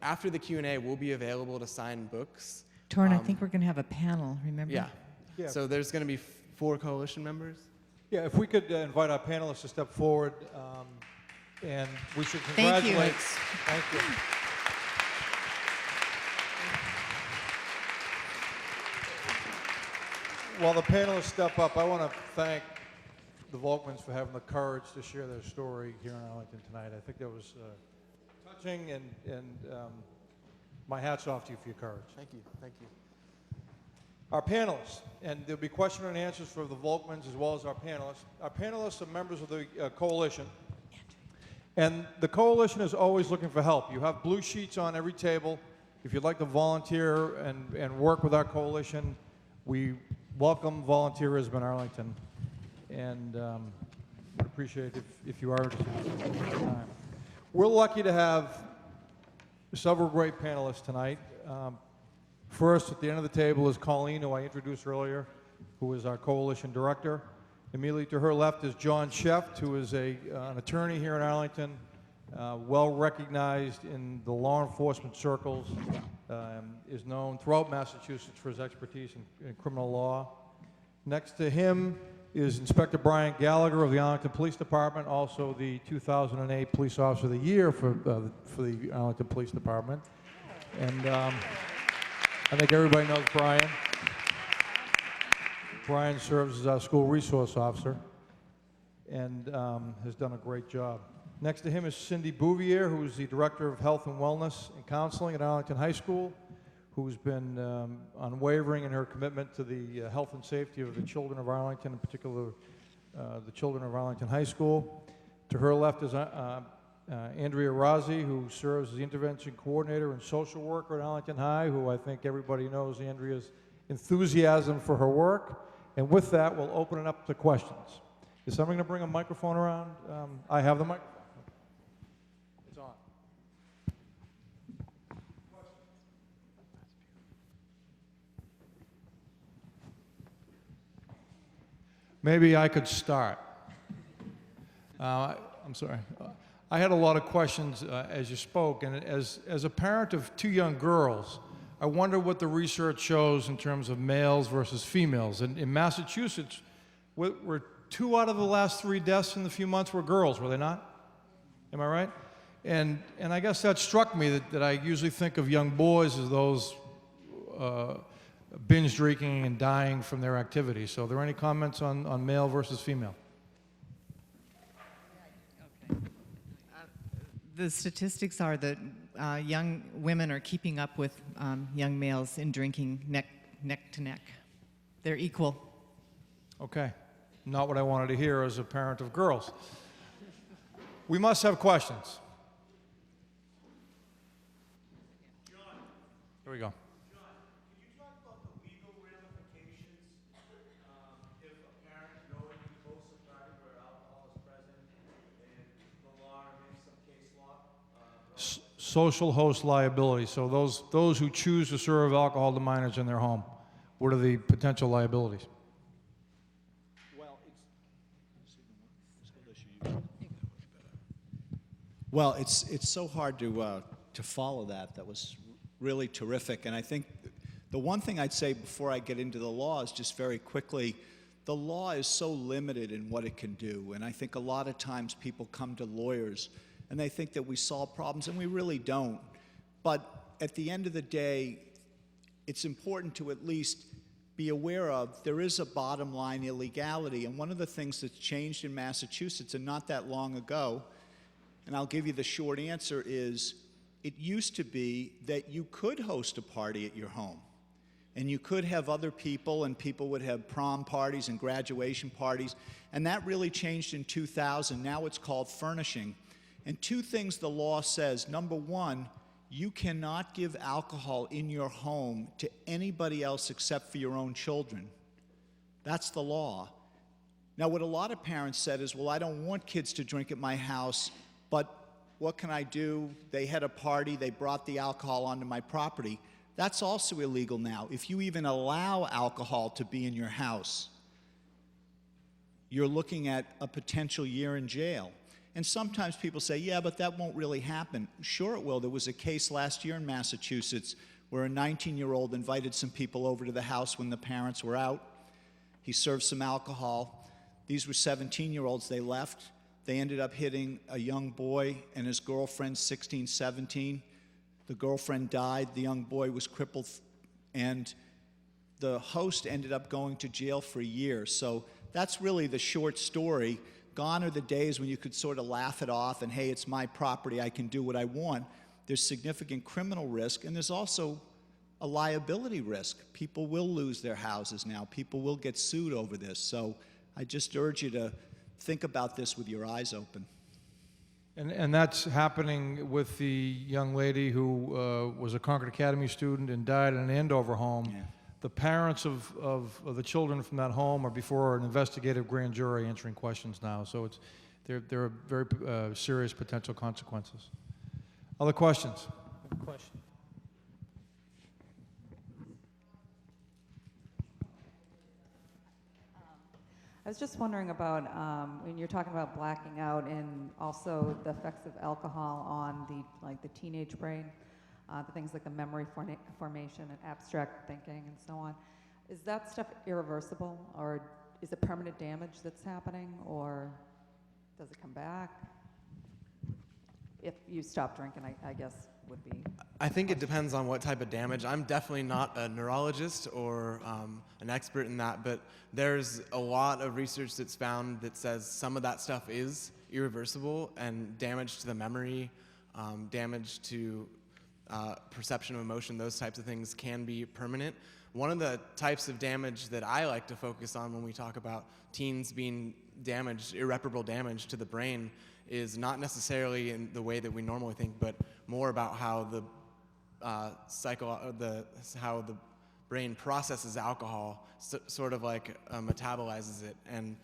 After the Q&A, we'll be available to sign books. Torrin, I think we're going to have a panel, remember? Yeah. Yeah. So there's going to be 4 coalition members. Yeah, if we could invite our panelists to step forward, and we should Thank you. congratulate. Thank you. While the panelists step up, I want to thank the Volkmans for having the courage to share their story here in Arlington tonight. I think that was touching, and my hat's off to you for your courage. Thank you. Thank you. Our panelists, and there'll be question and answers for the Volkmans as well as our panelists. Our panelists are members of the coalition, and the coalition is always looking for help. You have blue sheets on every table. If you'd like to volunteer and work with our coalition, we welcome volunteerism in Arlington, and would appreciate if you are interested in your time. We're lucky to have several great panelists tonight. First, at the end of the table is Colleen, who I introduced earlier, who is our coalition director. Immediately to her left is John Sheft, who is an attorney here in Arlington, well recognized in the law enforcement circles, is known throughout Massachusetts for his expertise in criminal law. Next to him is Inspector Brian Gallagher of the Arlington Police Department, also the 2008 Police Officer of the Year for the Arlington Police Department. And I think everybody knows Brian. Brian serves as our school resource officer and has done a great job. Next to him is Cindy Bouvier, who is the Director of Health and Wellness and Counseling at Arlington High School, who's been unwavering in her commitment to the health and safety of the children of Arlington, in particular the children of Arlington High School. To her left is Andrea Rossi, who serves as the intervention coordinator and social worker at Arlington High, who I think everybody knows Andrea's enthusiasm for her work. And with that, we'll open it up to questions. Is somebody going to bring a microphone around? I have the microphone. It's on. Maybe I could start. I'm sorry. I had a lot of questions as you spoke, and as a parent of 2 young girls, I wonder what the research shows in terms of males versus females. And in Massachusetts, were 2 out of the last 3 deaths in the few months were girls, were they not? Am I right? And I guess that struck me that I usually think of young boys as those binge drinking and dying from their activities. So are there any comments on male versus female? The statistics are that young women are keeping up with young males in drinking neck to neck. They're equal. Okay. Not what I wanted to hear as a parent of girls. We must have questions. Here we go. John, can you talk about the legal ramifications if a parent knowingly posts a party where alcohol is present and the law remains some case law? Social host liability. So those who choose to serve alcohol to minors in their home, what are the potential liabilities? Well, it's so hard to follow that. That was really terrific. And I think the one thing I'd say before I get into the law is just very quickly, the law is so limited in what it can do. And I think a lot of times people come to lawyers and they think that we solve problems, and we really don't. But at the end of the day, it's important to at least be aware of there is a bottom line illegality. And one of the things that's changed in Massachusetts, and not that long ago, and I'll give you the short answer, is it used to be that you could host a party at your home. And you could have other people, and people would have prom parties and graduation parties. And that really changed in 2000. Now it's called furnishing. And 2 things the law says. Number 1, you cannot give alcohol in your home to anybody else except for your own children. That's the law. Now, what a lot of parents said is, well, I don't want kids to drink at my house, but what can I do? They had a party, they brought the alcohol onto my property. That's also illegal now. If you even allow alcohol to be in your house, you're looking at a potential year in jail. And sometimes people say, yeah, but that won't really happen. Sure it will. There was a case last year in Massachusetts where a 19-year-old invited some people over to the house when the parents were out. He served some alcohol. These were 17-year-olds. They left. They ended up hitting a young boy and his girlfriend, 16, 17. The girlfriend died. The young boy was crippled, and the host ended up going to jail for a year. So that's really the short story. Gone are the days when you could sort of laugh it off and, hey, it's my property, I can do what I want. There's significant criminal risk, and there's also a liability risk. People will lose their houses now. People will get sued over this. So I just urge you to think about this with your eyes open. And that's happening with the young lady who was a Concord Academy student and died in an Andover home. Yeah. The parents of the children from that home are before an investigative grand jury answering questions now. So there are very serious potential consequences. Other questions? Question. I was just wondering about when you're talking about blacking out and also the effects of alcohol on the teenage brain, the things like the memory formation and abstract thinking and so on. Is that stuff irreversible, or is it permanent damage that's happening, or does it come back? If you stop drinking, I guess would be. I think it depends on what type of damage. I'm definitely not a neurologist or an expert in that, but there's a lot of research that's found that says some of that stuff is irreversible, and damage to the memory, damage to perception of emotion, those types of things can be permanent. One of the types of damage that I like to focus on when we talk about teens being damaged, irreparable damage to the brain, is not necessarily in the way that we normally think, but more about how the how the brain processes alcohol, sort of like metabolizes it, and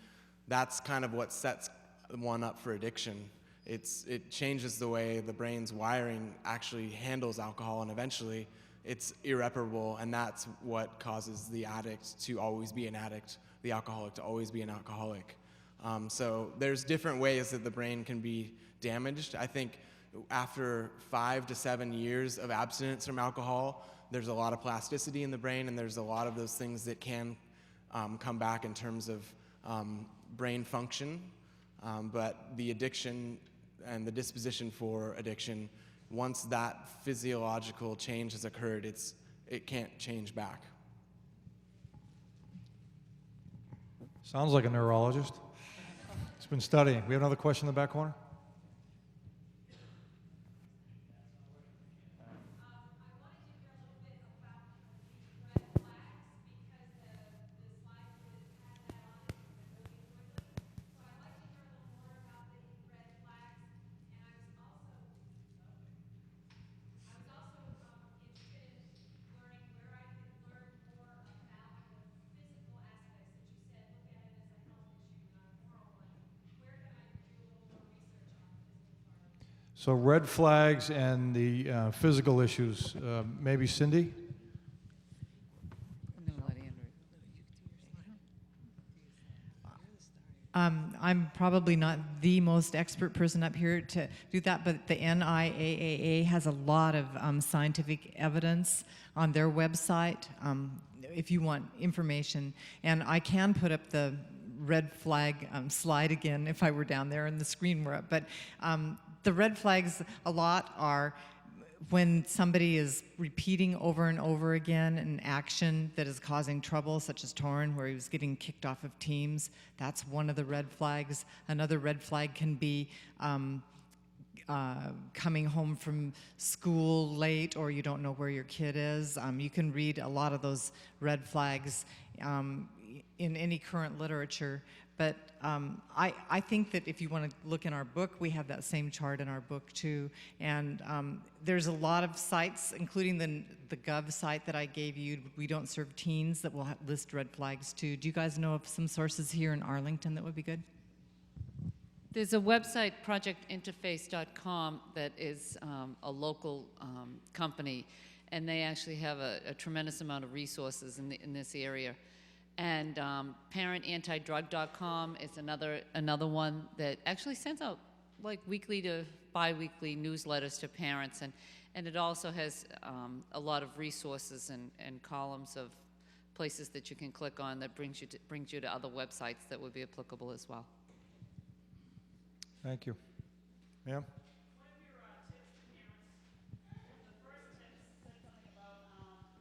that's kind of what sets one up for addiction. It changes the way the brain's wiring actually handles alcohol, and eventually it's irreparable, and that's what causes the addict to always be an addict, the alcoholic to always be an alcoholic. So there's different ways that the brain can be damaged. I think after 5 to 7 years of abstinence from alcohol, there's a lot of plasticity in the brain, and there's a lot of those things that can come back in terms of brain function. But the addiction and the disposition for addiction, once that physiological change has occurred, it can't change back. Sounds like a neurologist. He's been studying. We have another question in the back corner? So red flags and the physical issues. Maybe Cindy? I'm probably not the most expert person up here to do that, but the NIAAA has a lot of scientific evidence on their website if you want information. And I can put up the red flag slide again if I were down there and the screen were up. But the red flags a lot are when somebody is repeating over and over again an action that is causing trouble, such as Torrin, where he was getting kicked off of teams. That's one of the red flags. Another red flag can be coming home from school late, or you don't know where your kid is. You can read a lot of those red flags in any current literature. But I think that if you want to look in our book, we have that same chart in our book too. And there's a lot of sites, including the Gov site that I gave you. We don't serve teens that will list red flags too. Do you guys know of some sources here in Arlington that would be good? There's a website, projectinterface.com, that is a local company, and they actually have a tremendous amount of resources in this area. And parentantidrug.com is another one that actually sends out like weekly to bi-weekly newsletters to parents, and it also has a lot of resources and columns of places that you can click on that brings you to other websites that would be applicable as well. Thank you. Ma'am? One of your tips to parents, the first tip said something about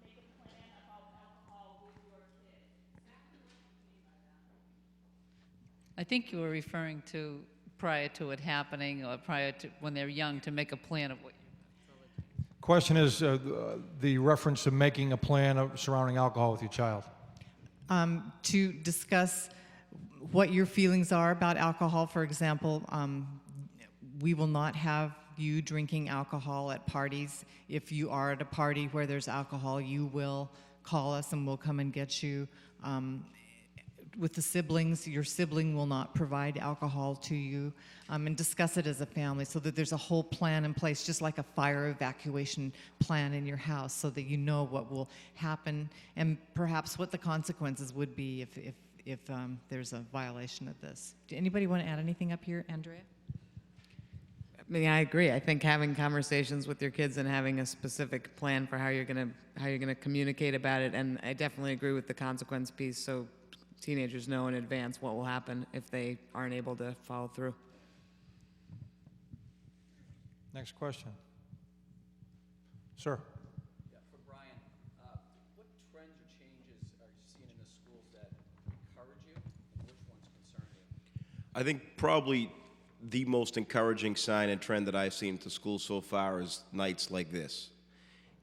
make a plan about alcohol with your kid. Exactly what do you mean by that? I think you were referring to prior to it happening, or prior to when they're young, to make a plan of what you. Question is the reference to making a plan surrounding alcohol with your child. To discuss what your feelings are about alcohol. For example, we will not have you drinking alcohol at parties. If you are at a party where there's alcohol, you will call us and we'll come and get you. With the siblings, your sibling will not provide alcohol to you, and discuss it as a family so that there's a whole plan in place, just like a fire evacuation plan in your house, so that you know what will happen and perhaps what the consequences would be if there's a violation of this. Do anybody want to add anything up here, Andrea? I mean, I agree. I think having conversations with your kids and having a specific plan for how you're gonna communicate about it, and I definitely agree with the consequence piece. So teenagers know in advance what will happen if they aren't able to follow through. Next question. Sir? Yeah, for Brian, what trends or changes are you seeing in the schools that encourage you, and which ones concern you? I think probably the most encouraging sign and trend that I've seen at the school so far is nights like this.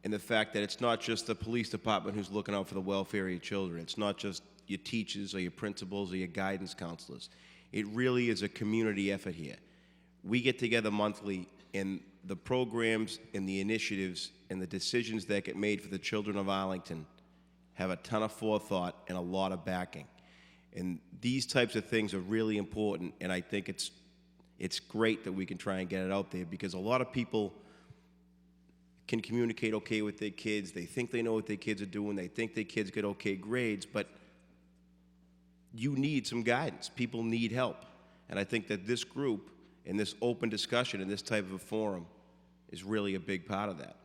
And the fact that it's not just the police department who's looking out for the welfare of your children. It's not just your teachers or your principals or your guidance counselors. It really is a community effort here. We get together monthly, and the programs and the initiatives and the decisions that get made for the children of Arlington have a ton of forethought and a lot of backing. And these types of things are really important, and I think it's great that we can try and get it out there, because a lot of people can communicate okay with their kids. They think they know what their kids are doing. They think their kids get okay grades, but you need some guidance. People need help. And I think that this group and this open discussion and this type of a forum is really a big part of that.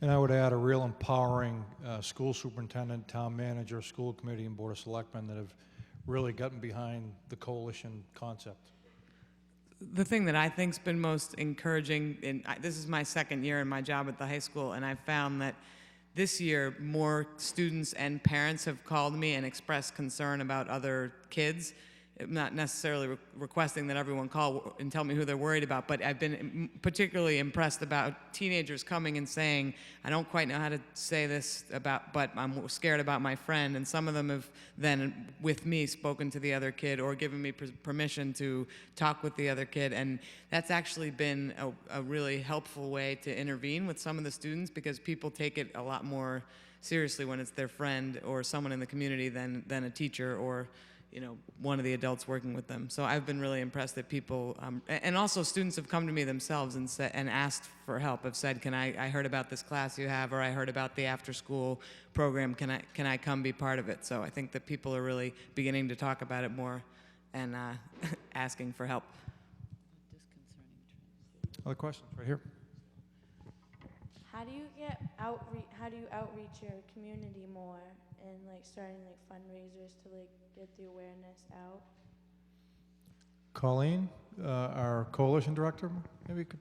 And I would add a real empowering school superintendent, town manager, school committee, and board of selectmen that have really gotten behind the coalition concept. The thing that I think's been most encouraging, and this is my second year in my job at the high school, and I've found that this year more students and parents have called me and expressed concern about other kids. I'm not necessarily requesting that everyone call and tell me who they're worried about, but I've been particularly impressed about teenagers coming and saying, I don't quite know how to say this but I'm scared about my friend. And some of them have then, with me, spoken to the other kid or given me permission to talk with the other kid. And that's actually been a really helpful way to intervene with some of the students, because people take it a lot more seriously when it's their friend or someone in the community than a teacher or one of the adults working with them. So I've been really impressed that people, and also students have come to me themselves and asked for help. Have said, I heard about this class you have, or I heard about the after-school program. Can I come be part of it? So I think that people are really beginning to talk about it more and asking for help. Other questions? Right here. How do you outreach your community more and starting fundraisers to get the awareness out? Colleen, our coalition director, maybe you could.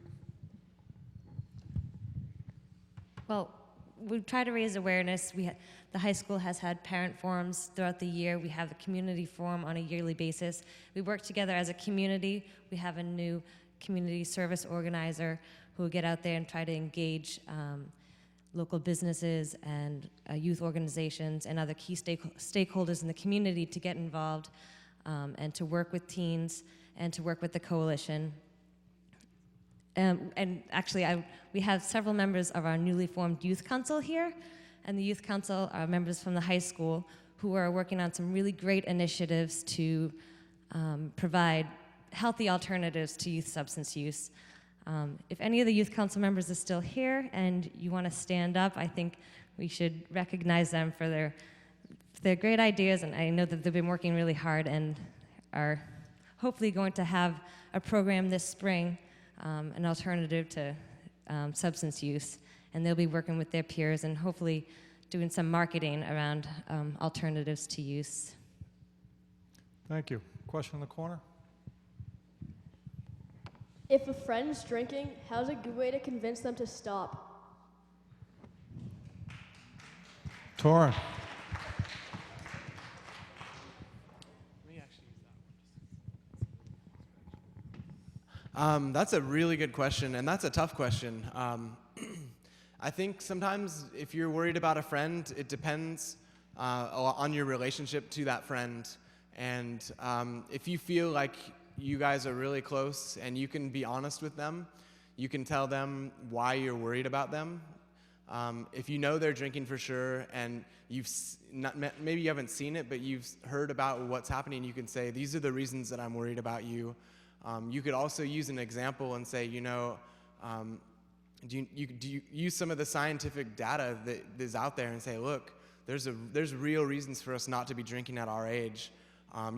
Well, we try to raise awareness. The high school has had parent forums throughout the year. We have the community forum on a yearly basis. We work together as a community. We have a new community service organizer who will get out there and try to engage local businesses and youth organizations and other key stakeholders in the community to get involved. and to work with teens and to work with the coalition. And actually, we have several members of our newly formed youth council here, and the youth council are members from the high school who are working on some really great initiatives to provide healthy alternatives to youth substance use. If any of the youth council members are still here and you want to stand up, I think we should recognize them for their great ideas, and I know that they've been working really hard and are hopefully going to have a program this spring, an alternative to substance use, and they'll be working with their peers and hopefully doing some marketing around alternatives to use. Thank you. Question in the corner? If a friend's drinking, how's a good way to convince them to stop? Torrin. That's a really good question, and that's a tough question. I think sometimes if you're worried about a friend, it depends a lot on your relationship to that friend. And if you feel like you guys are really close and you can be honest with them, you can tell them why you're worried about them. If you know they're drinking for sure and maybe you haven't seen it, but you've heard about what's happening, you can say, these are the reasons that I'm worried about you. You could also use an example and say, do you use some of the scientific data that is out there and say, look, there's real reasons for us not to be drinking at our age.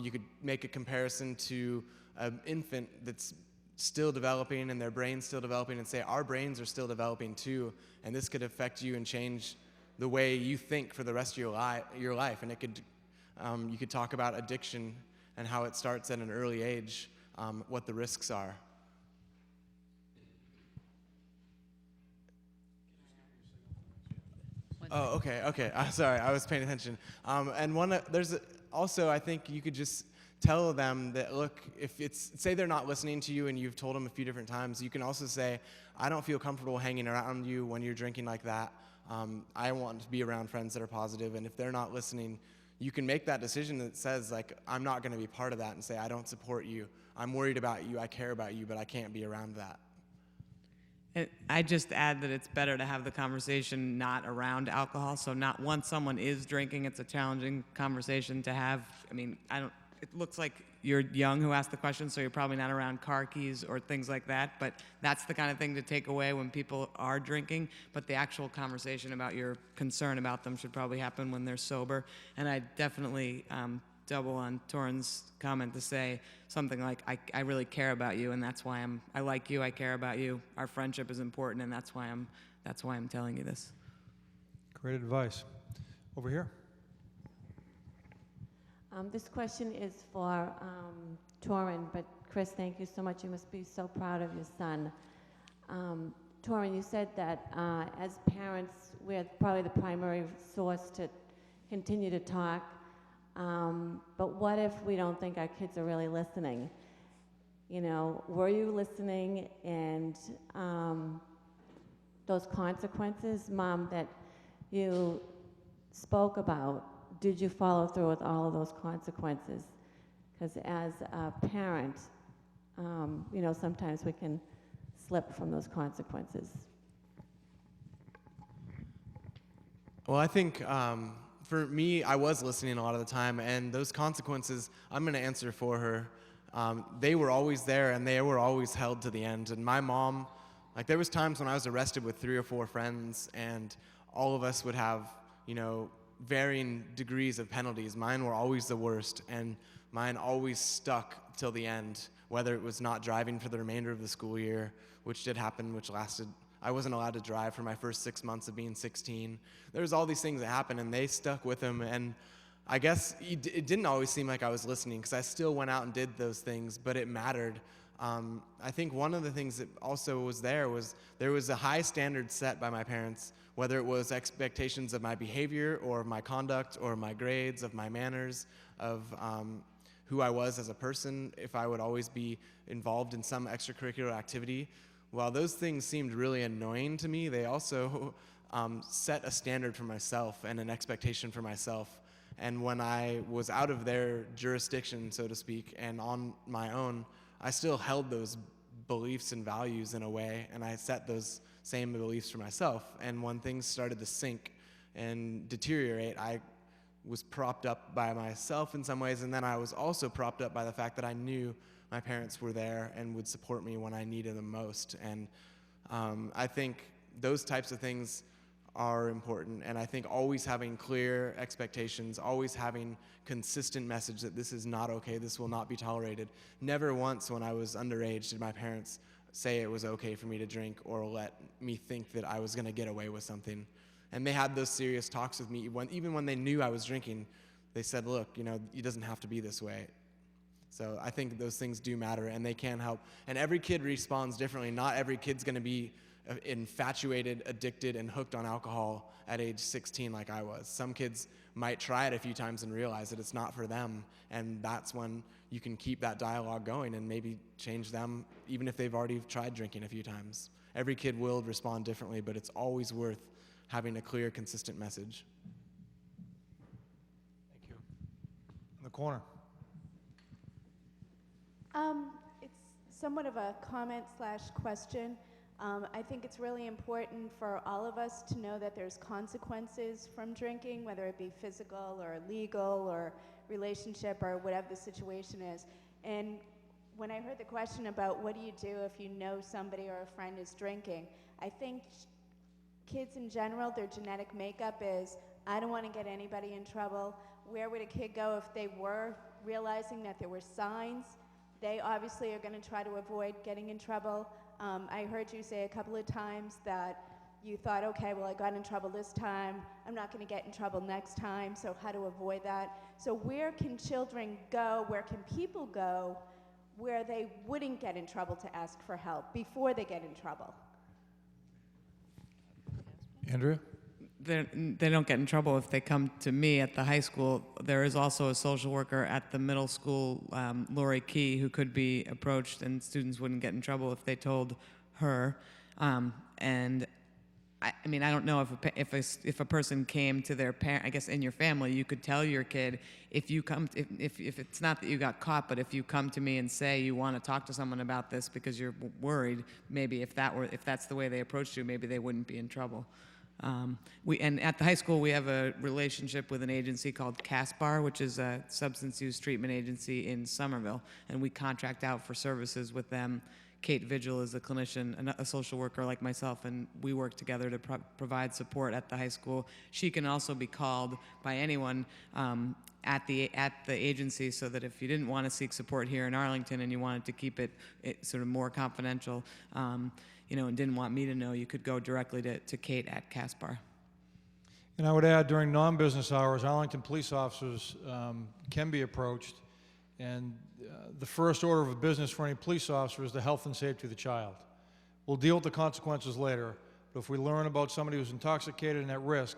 You could make a comparison to an infant that's still developing and their brain's still developing and say, our brains are still developing too, and this could affect you and change the way you think for the rest of your life. And it could, you could talk about addiction and how it starts at an early age, what the risks are. Oh, okay. Sorry, I was paying attention. And also, I think you could just tell them that, look, say they're not listening to you and you've told them a few different times, you can also say, I don't feel comfortable hanging around you when you're drinking like that. I want to be around friends that are positive, and if they're not listening, you can make that decision that says, like, I'm not going to be part of that, and say, I don't support you. I'm worried about you. I care about you, but I can't be around that. I just add that it's better to have the conversation not around alcohol. So not once someone is drinking, it's a challenging conversation to have. I mean, it looks like you're young who asked the question, so you're probably not around car keys or things like that, but that's the kind of thing to take away when people are drinking. But the actual conversation about your concern about them should probably happen when they're sober. And I definitely double on Torrin's comment to say something like, I really care about you, and that's why I like you, I care about you, our friendship is important, and that's why I'm telling you this. Great advice. Over here. This question is for Torrin, but Chris, thank you so much. You must be so proud of your son. Torrin, you said that as parents, we're probably the primary source to continue to talk. But what if we don't think our kids are really listening? Were you listening, and those consequences, Mom, that you spoke about, did you follow through with all of those consequences? Because as a parent, sometimes we can slip from those consequences. Well, I think for me, I was listening a lot of the time, and those consequences, I'm going to answer for her. They were always there, and they were always held to the end. And my mom, there was times when I was arrested with 3 or 4 friends, and all of us would have, varying degrees of penalties. Mine were always the worst, and mine always stuck till the end, whether it was not driving for the remainder of the school year, which did happen, which lasted. I wasn't allowed to drive for my first 6 months of being 16. There was all these things that happened, and they stuck with him. And I guess it didn't always seem like I was listening, because I still went out and did those things, but it mattered. I think one of the things that also was there was a high standard set by my parents, whether it was expectations of my behavior or my conduct or my grades, of my manners, of who I was as a person, if I would always be involved in some extracurricular activity. While those things seemed really annoying to me, they also set a standard for myself and an expectation for myself. And when I was out of their jurisdiction, so to speak, and on my own, I still held those beliefs and values in a way, and I set those same beliefs for myself. And when things started to sink and deteriorate, I was propped up by myself in some ways, and then I was also propped up by the fact that I knew my parents were there and would support me when I needed them most. And I think those types of things are important, and I think always having clear expectations, always having consistent message that this is not okay, this will not be tolerated. Never once when I was underage did my parents say it was okay for me to drink or let me think that I was going to get away with something. And they had those serious talks with me even when they knew I was drinking. They said, look, you know, it doesn't have to be this way. So I think those things do matter, and they can help. And every kid responds differently. Not every kid's going to be infatuated, addicted, and hooked on alcohol at age 16 like I was. Some kids might try it a few times and realize that it's not for them, and that's when you can keep that dialogue going and maybe change them even if they've already tried drinking a few times. Every kid will respond differently, but it's always worth having a clear, consistent message. Thank you. In the corner. It's somewhat of a comment / question. I think it's really important for all of us to know that there's consequences from drinking, whether it be physical or legal or relationship or whatever the situation is. And when I heard the question about what do you do if you know somebody or a friend is drinking, I think kids in general, their genetic makeup is, I don't want to get anybody in trouble. Where would a kid go if they were realizing that there were signs? They obviously are going to try to avoid getting in trouble. I heard you say a couple of times that you thought, okay, well, I got in trouble this time. I'm not going to get in trouble next time, so how to avoid that? So where can children go, where can people go, where they wouldn't get in trouble to ask for help before they get in trouble? Andrea? They don't get in trouble if they come to me at the high school. There is also a social worker at the middle school, Lori Key, who could be approached, and students wouldn't get in trouble if they told her. And I mean, I don't know if a person came to their parent. I guess in your family, you could tell your kid if you come if it's not that you got caught, but if you come to me and say you want to talk to someone about this because you're worried, maybe if that's the way they approached you, maybe they wouldn't be in trouble. And at the high school, we have a relationship with an agency called CASPAR, which is a substance use treatment agency in Somerville, and we contract out for services with them. Kate Vigil is a clinician, a social worker like myself, and we work together to provide support at the high school. She can also be called by anyone at the agency, so that if you didn't want to seek support here in Arlington and you wanted to keep it sort of more confidential, and didn't want me to know, you could go directly to Kate at CASPAR. And I would add, during non-business hours, Arlington police officers can be approached, and the first order of business for any police officer is the health and safety of the child. We'll deal with the consequences later, but if we learn about somebody who's intoxicated and at risk,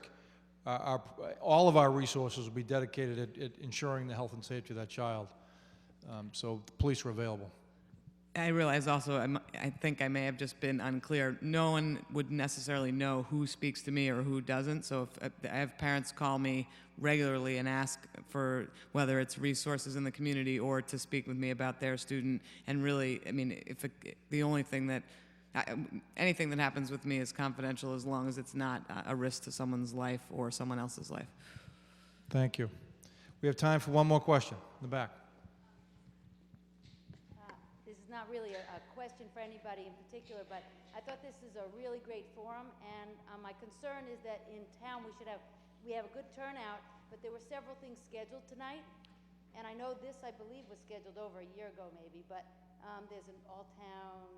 all of our resources will be dedicated at ensuring the health and safety of that child. So the police are available. I realize also, I think I may have just been unclear. No one would necessarily know who speaks to me or who doesn't. So if I have parents call me regularly and ask for whether it's resources in the community or to speak with me about their student. And really, I mean, the only thing that, anything that happens with me is confidential as long as it's not a risk to someone's life or someone else's life. Thank you. We have time for one more question in the back. This is not really a question for anybody in particular, but I thought this is a really great forum, and my concern is that in town we have a good turnout, but there were several things scheduled tonight, and I know this, I believe, was scheduled over a year ago maybe, but there's an all-town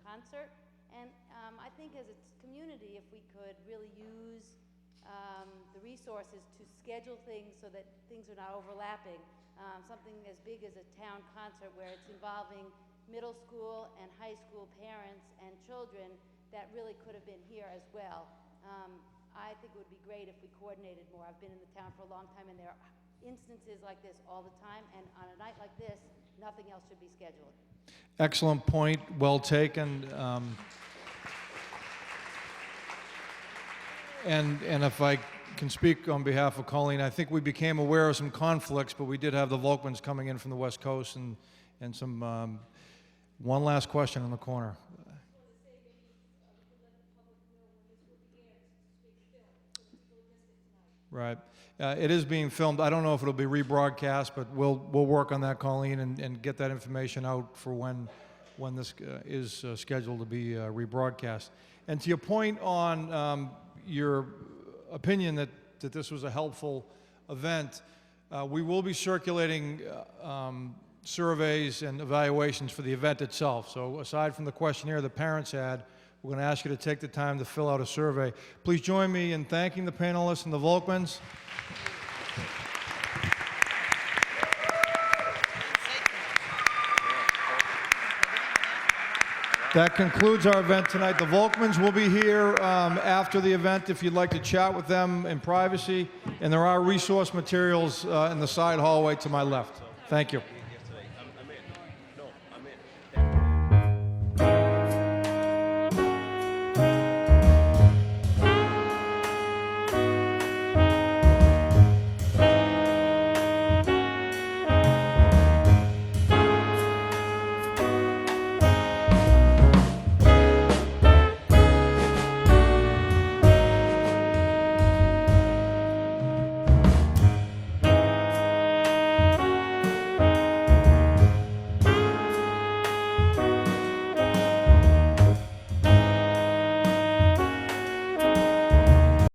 concert, and I think as a community, if we could really use the resources to schedule things so that things are not overlapping, something as big as a town concert where it's involving middle school and high school parents and children, that really could have been here as well. I think it would be great if we coordinated more. I've been in the town for a long time, and there are instances like this all the time, and on a night like this, nothing else should be scheduled. Excellent point, well taken. And if I can speak on behalf of Colleen. I think we became aware of some conflicts, but we did have the Volkmans coming in from the West Coast and some, one last question in the corner. Right. It is being filmed. I don't know if it'll be rebroadcast, but we'll work on that, Colleen, and get that information out for when this is scheduled to be rebroadcast. And to your point on your opinion that this was a helpful event, we will be circulating surveys and evaluations for the event itself. So aside from the questionnaire the parents had, we're going to ask you to take the time to fill out a survey. Please join me in thanking the panelists and the Volkmans. That concludes our event tonight. The Volkmans will be here after the event if you'd like to chat with them in privacy. And there are resource materials in the side hallway to my left. Thank you.